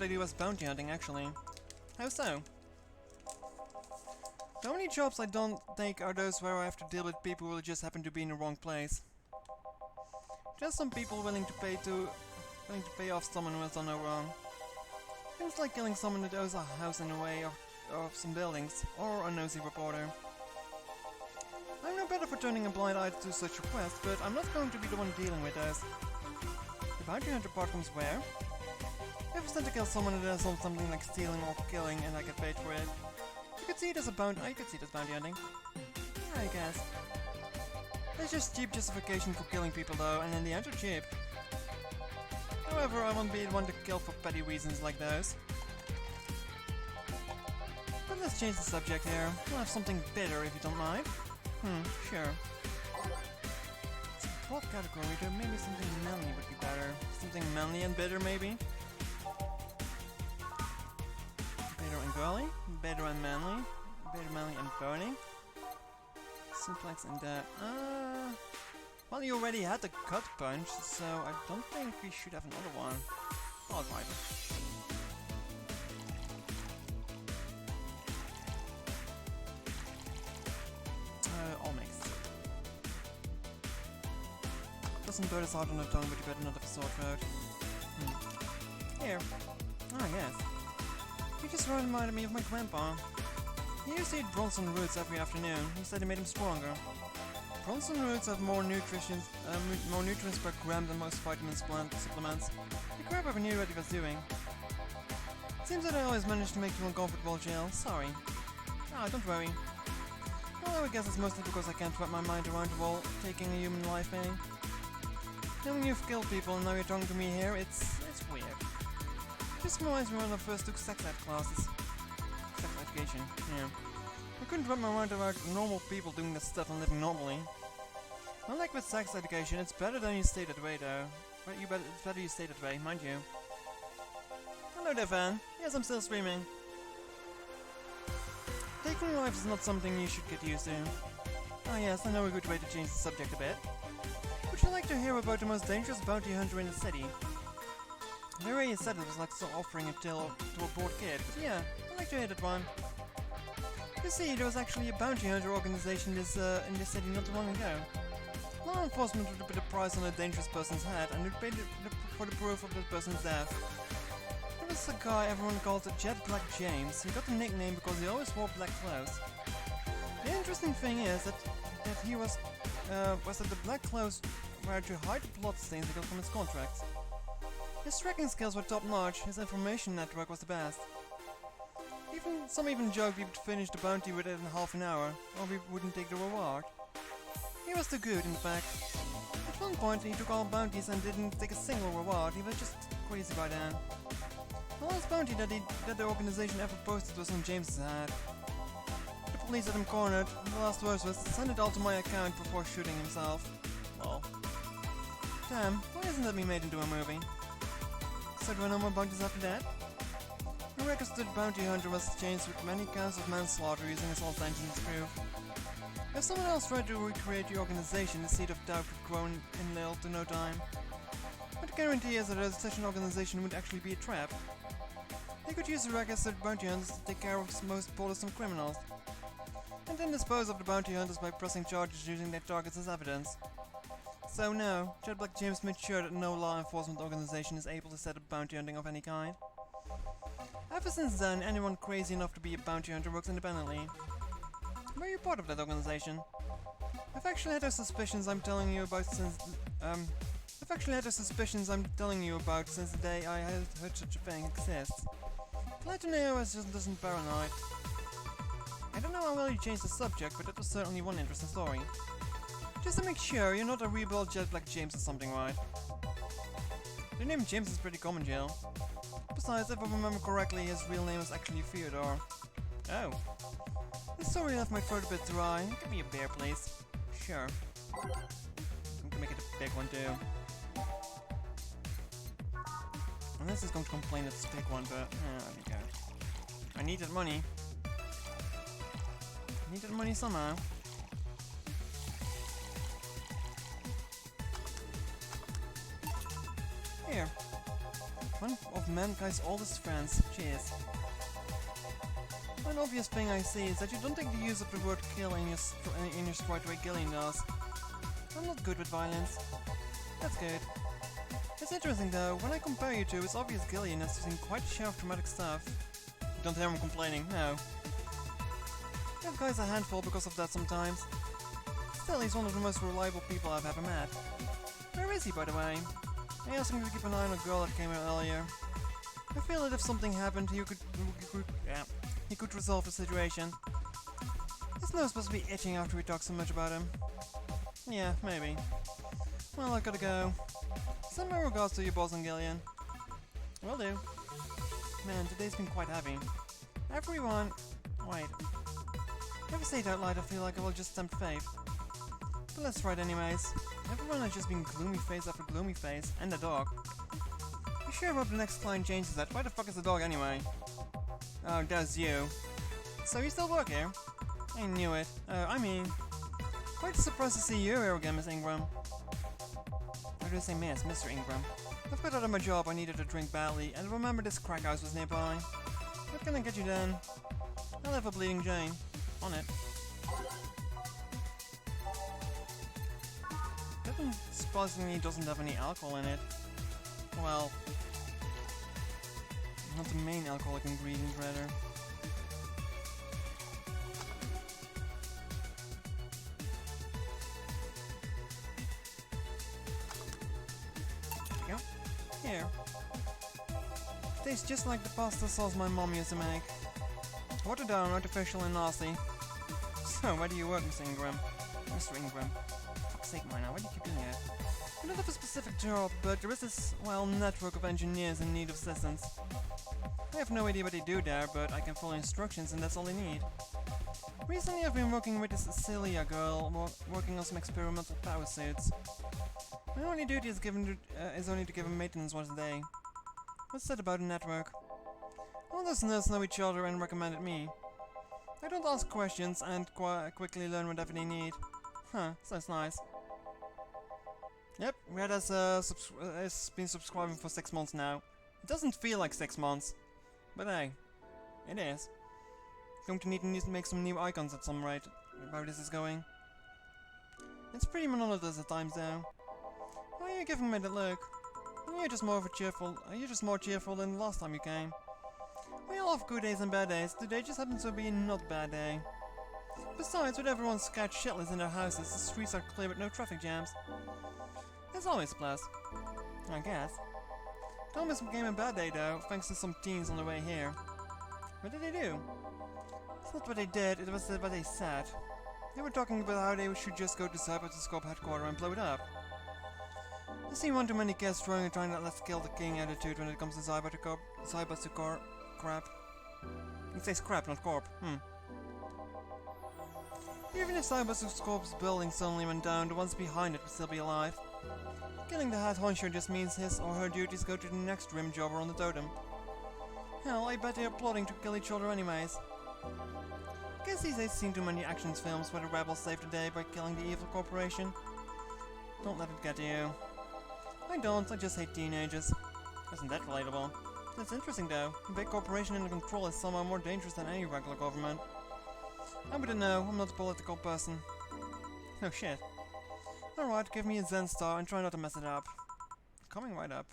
do as bounty hunting, actually. How so? The only jobs I don't take are those where I have to deal with people who just happen to be in the wrong place. Just some people willing to pay off someone who has done no wrong. Things like killing someone that owes a house in the way of some buildings, or a nosy reporter. I'm no better for turning a blind eye to such requests, but I'm not going to be the one dealing with those. The bounty hunter part comes where? If I stand to kill someone that has done something like stealing or killing and I get paid for it, you could see it as bounty hunting. Yeah, I guess. It's just cheap justification for killing people though, and in the end are cheap. However, I won't be the one to kill for petty reasons like those. But let's change the subject here. We'll have something bitter if you don't mind. Sure. What category? There maybe something manly would be better. Something manly and bitter, maybe? Bitter and girly? Bitter and manly? Bitter, manly and burning? Simplex and that. Well, you already had the gut punch, so I don't think we should have another one. Alright. All mixed. Doesn't burn as hard on the tongue, but you better not have a sore throat. Here. Ah, yes. You just reminded me of my grandpa. He used to eat Bronson roots every afternoon. He said it made him stronger. Bronson roots have more nutrients per gram than most vitamin supplements. The crap ever knew what he was doing. Seems that I always manage to make you uncomfortable, Jill. Sorry. Ah, don't worry. Well, I guess it's mostly because I can't wrap my mind around the whole taking a human life thing. Knowing you've killed people and now you're talking to me here, it's weird. Just reminds me when I first took sex ed classes. Sex education, yeah. I couldn't wrap my mind around normal people doing this stuff and living normally. Unlike with sex education, it's better than you stay that way though. It's better you stay that way, mind you. Hello there, Van. Yes, I'm still streaming. Taking lives is not something you should get used to. Ah yes, I know a good way to change the subject a bit. Would you like to hear about the most dangerous bounty hunter in the city? The way you said it was like offering a tale to a bored kid, but yeah, I'd like to hear that one. You see, there was actually a bounty hunter organization in this city not too long ago. Law enforcement would put a price on a dangerous person's head and would pay for the proof of that person's death. There was a guy everyone called Jet Black James. He got the nickname because he always wore black clothes. The interesting thing is that the black clothes were to hide the blood stains he got from his contracts. His tracking skills were top-notch, his information network was the best. Some even joked we would finish the bounty within half an hour, or we wouldn't take the reward. He was too good, in fact. At one point he took all bounties and didn't take a single reward, he was just crazy by then. The last bounty that the organization ever posted was on James's head. The police had him cornered, and the last words was, send it all to my account before shooting himself. Lol. Damn, why isn't that being made into a movie? So do I know more bounties after that? The registered bounty hunter was changed with many counts of manslaughter using his old engine crew. If someone else tried to recreate the organization, the seed of doubt would grow in little to no time. But the guarantee is that such an organization would actually be a trap. They could use the registered bounty hunters to take care of the most bothersome criminals, and then dispose of the bounty hunters by pressing charges using their targets as evidence. So no, Jet Black James made sure that no law enforcement organization is able to set up bounty hunting of any kind. Ever since then, anyone crazy enough to be a bounty hunter works independently. Were you part of that organization? I've actually had those suspicions I'm telling you about since I've actually had the suspicions I'm telling you about since the day I heard such a thing exists. Glad to know I just doesn't paranoid. I don't know how well you changed the subject, but that was certainly one interesting story. Just to make sure, you're not a rebuilt jet black James or something, right? The name James is pretty common, Jill. Besides, if I remember correctly, his real name was actually Theodore. Oh. This story left my throat a bit dry. Give me a beer, please. Sure. I'm gonna make it a big one, too. Unless he's going to complain it's a big one, but... there we go. I needed money. Needed money somehow. Here. One of mankind's oldest friends. Cheers. One obvious thing I see is that you don't take the use of the word kill in your straight way Gillian does. I'm not good with violence. That's good. It's interesting though, when I compare you two, it's obvious Gillian has seen quite a share of traumatic stuff. You don't hear him complaining, no. That guy's a handful because of that sometimes. Still, he's one of the most reliable people I've ever met. Where is he, by the way? I asked him to keep an eye on a girl that came out earlier. I feel that if something happened, he could resolve the situation. His nose must be itching after we talked so much about him. Yeah, maybe. Well, I gotta go. Send my regards to your boss and Gillian. Will do. Man, today's been quite heavy. Everyone... Wait. If I say it out loud, I feel like I will just tempt fate. But let's try it anyways. Everyone has just been gloomy face after gloomy face, and the dog. You sure hope the next client changes that? Why the fuck is the dog anyway? Oh, that's you. So you still work here? I knew it. I mean... Quite surprised to see you here again, Miss Ingram. Or do I say Miss? Mr. Ingram. I've got out of my job, I needed a drink badly, and remember this crack house was nearby. What can I get you then? I'll have a Bleeding Jane. On it. That surprisingly doesn't have any alcohol in it. Well, not the main alcoholic ingredient, rather. There you go. Here. Tastes just like the pasta sauce my mom used to make. Watered down, artificial and nasty. So, where do you work, Mr. Ingram? Mr. Ingram. For fuck's sake, Mina, why do you keep doing that? I don't have a specific job, but there is this, well, network of engineers in need of assistance. I have no idea what they do there, but I can follow instructions and that's all they need. Recently I've been working with this Celia girl, working on some experimental power suits. My only duty is only to give him maintenance once a day. What's that about a network? All those nerds know each other and recommended me. I don't ask questions and quickly learn whatever they need. Huh, sounds nice. Yep, Red has been subscribing for 6 months now. It doesn't feel like 6 months. But hey, it is. Going to need to make some new icons at some rate, how this is going. It's pretty monotonous at times though. Why are you giving me that look? You're just more cheerful than the last time you came. We all have good days and bad days. Today just happens to be a not bad day. Besides, with everyone scared shitless in their houses, the streets are clear with no traffic jams. It's always a plus. I guess. Thomas became a bad day though, thanks to some teens on the way here. What did they do? It's not what they did, it was what they said. They were talking about how they should just go to Cyberscope headquarters and blow it up. I see one too many kids trying that let's kill the king attitude when it comes to Cyberscope crap. It says crap, not corp. Even if Cyberscope's building suddenly went down, the ones behind it would still be alive. Killing the head honcho just means his or her duties go to the next rim jobber on the totem. Hell, I bet they are plotting to kill each other anyways. Guess these days seen too many action films where the rebels save the day by killing the evil corporation. Don't let it get to you. I don't, I just hate teenagers. Isn't that relatable? That's interesting though. A big corporation under control is somehow more dangerous than any regular government. I wouldn't know, I'm not a political person. No shit. Alright, give me a Zen star and try not to mess it up. Coming right up.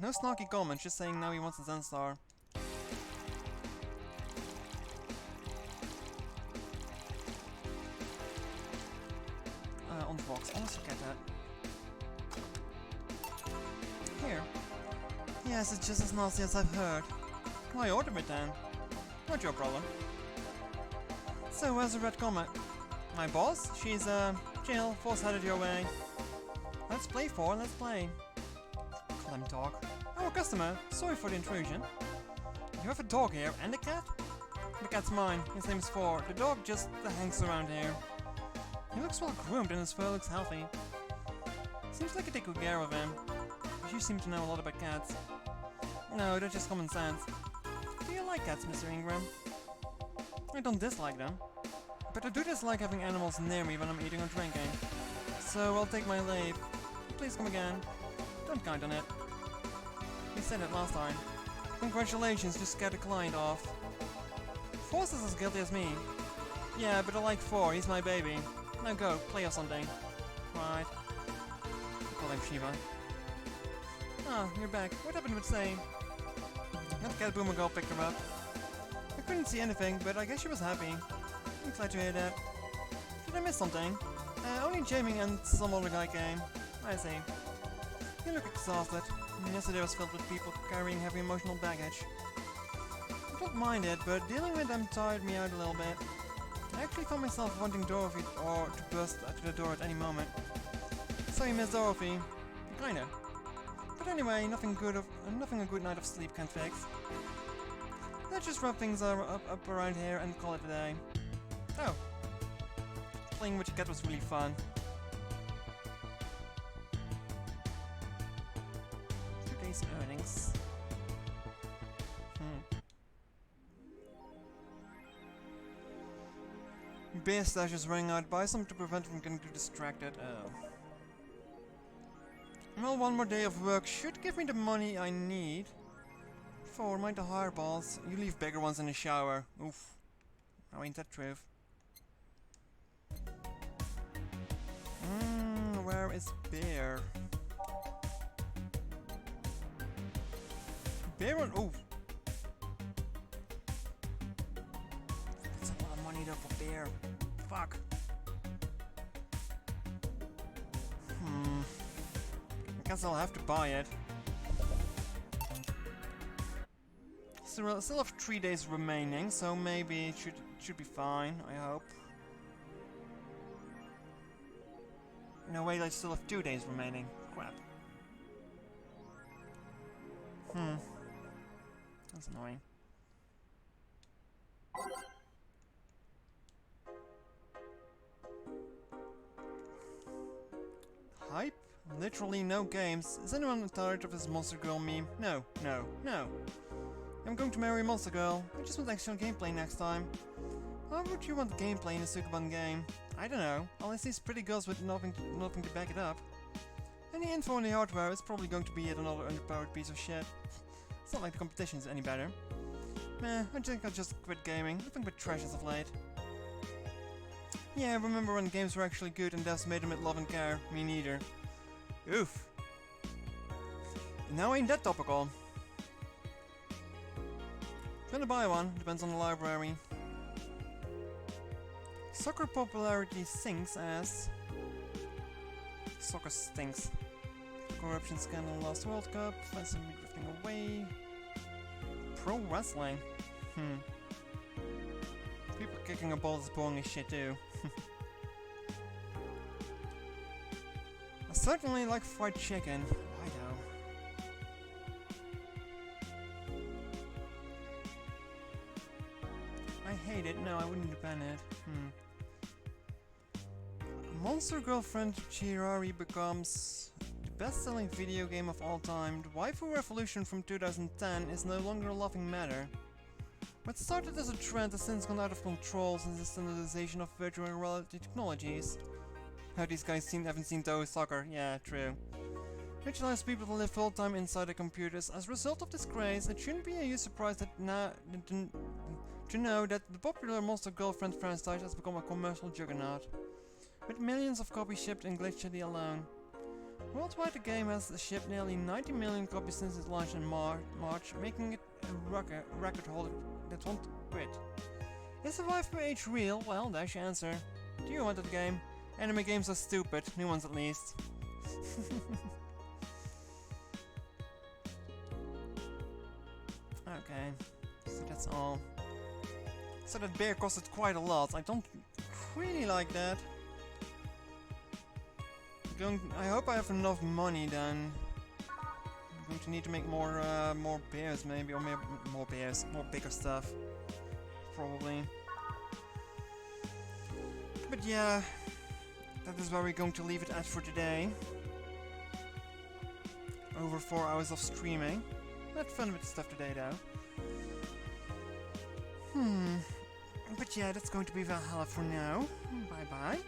No snarky comments, just saying now he wants a Zen star. On the box, almost forget that. Yes, it's just as nasty as I've heard. Why order it then? Not your problem. So where's the red comet? My boss? She's, chill, force headed your way. Let's play for, let's play. Clem talk. Oh, customer, sorry for the intrusion. You have a dog here, and a cat? The cat's mine, his name is Ford. The dog just hangs around here. He looks well groomed and his fur looks healthy. Seems like you take good care of him. You seem to know a lot about cats. No, that's just common sense. Do you like cats, Mr. Ingram? I don't dislike them. But I do dislike having animals near me when I'm eating or drinking. So I'll take my leave. Please come again. Don't count on it. You said it last time. Congratulations, you scared a client off. Force is as guilty as me. Yeah, but I like 4, he's my baby. Now go, play or something. Right. Call him Shiva. Ah, you're back. What happened with Sei? That cat boomer girl picked her up. I couldn't see anything, but I guess she was happy. I'm glad to hear that. Did I miss something? Only Jamie and some other guy came. I see. You look exhausted. Yesterday was filled with people carrying heavy emotional baggage. I don't mind it, but dealing with them tired me out a little bit. I actually found myself wanting Dorothy to burst out the door at any moment. Sorry, Miss Dorothy. Kinda. But anyway, nothing a good night of sleep can fix. Let's just wrap things up around here and call it a day. Oh. Playing with your cat was really fun. Today's earnings. Beer stash is running out. Buy some to prevent from getting too distracted. Oh. Well, one more day of work should give me the money I need. 4, mind the hireballs. You leave bigger ones in the shower. Oof. Now ain't that truth. Where is beer? Beer on. Ooh. That's a lot of money though for beer. Fuck. I guess I'll have to buy it. Still have 3 days remaining, so maybe it should be fine, I hope. No, wait, I still have 2 days remaining. Crap. That's annoying. Hype? Literally no games. Is anyone tired of this Monster Girl meme? No, no, no. I'm going to marry Monster Girl. I just want actual gameplay next time. Why would you want gameplay in a Sukuban game? I don't know. All I see is pretty girls with nothing to back it up. Any info on the hardware is probably going to be yet another underpowered piece of shit. It's not like the competition's any better. Meh, I think I'll just quit gaming. Nothing but trash as of late. Yeah, I remember when games were actually good and devs made them with love and care. Me neither. Oof. Now ain't that topical. Gonna buy one, depends on the library. Soccer popularity sinks as... Soccer stinks. Corruption scandal last World Cup, fans are drifting away. Pro wrestling. People kicking a ball is boring as shit too. I certainly like fried chicken. Why though? I hate it. No, I wouldn't ban it. Monster Girlfriend Chirari becomes the best-selling video game of all time. The waifu revolution from 2010 is no longer a laughing matter. What started as a trend has since gone out of control since the standardization of virtual reality technologies. How these guys haven't seen Toho Soccer, yeah, true. Which allows people to live full-time inside their computers. As a result of this craze, it shouldn't be a huge surprise that to know that the popular Monster Girlfriend franchise has become a commercial juggernaut, with millions of copies shipped in Glitch City alone. Worldwide, the game has shipped nearly 90 million copies since its launch in March, making it a record holder that won't quit. Is the waifu age real? Well, that's your answer. Do you want that game? Anime games are stupid, new ones at least. Okay, so that's all. So that bear costed quite a lot. I don't really like that. I hope I have enough money then. I'm going to need to make more bears maybe, or more bears, more bigger stuff. Probably. But yeah, that is where we're going to leave it at for today. Over 4 hours of streaming. Had fun with stuff today though. But yeah, that's going to be Valhalla for now. Bye bye.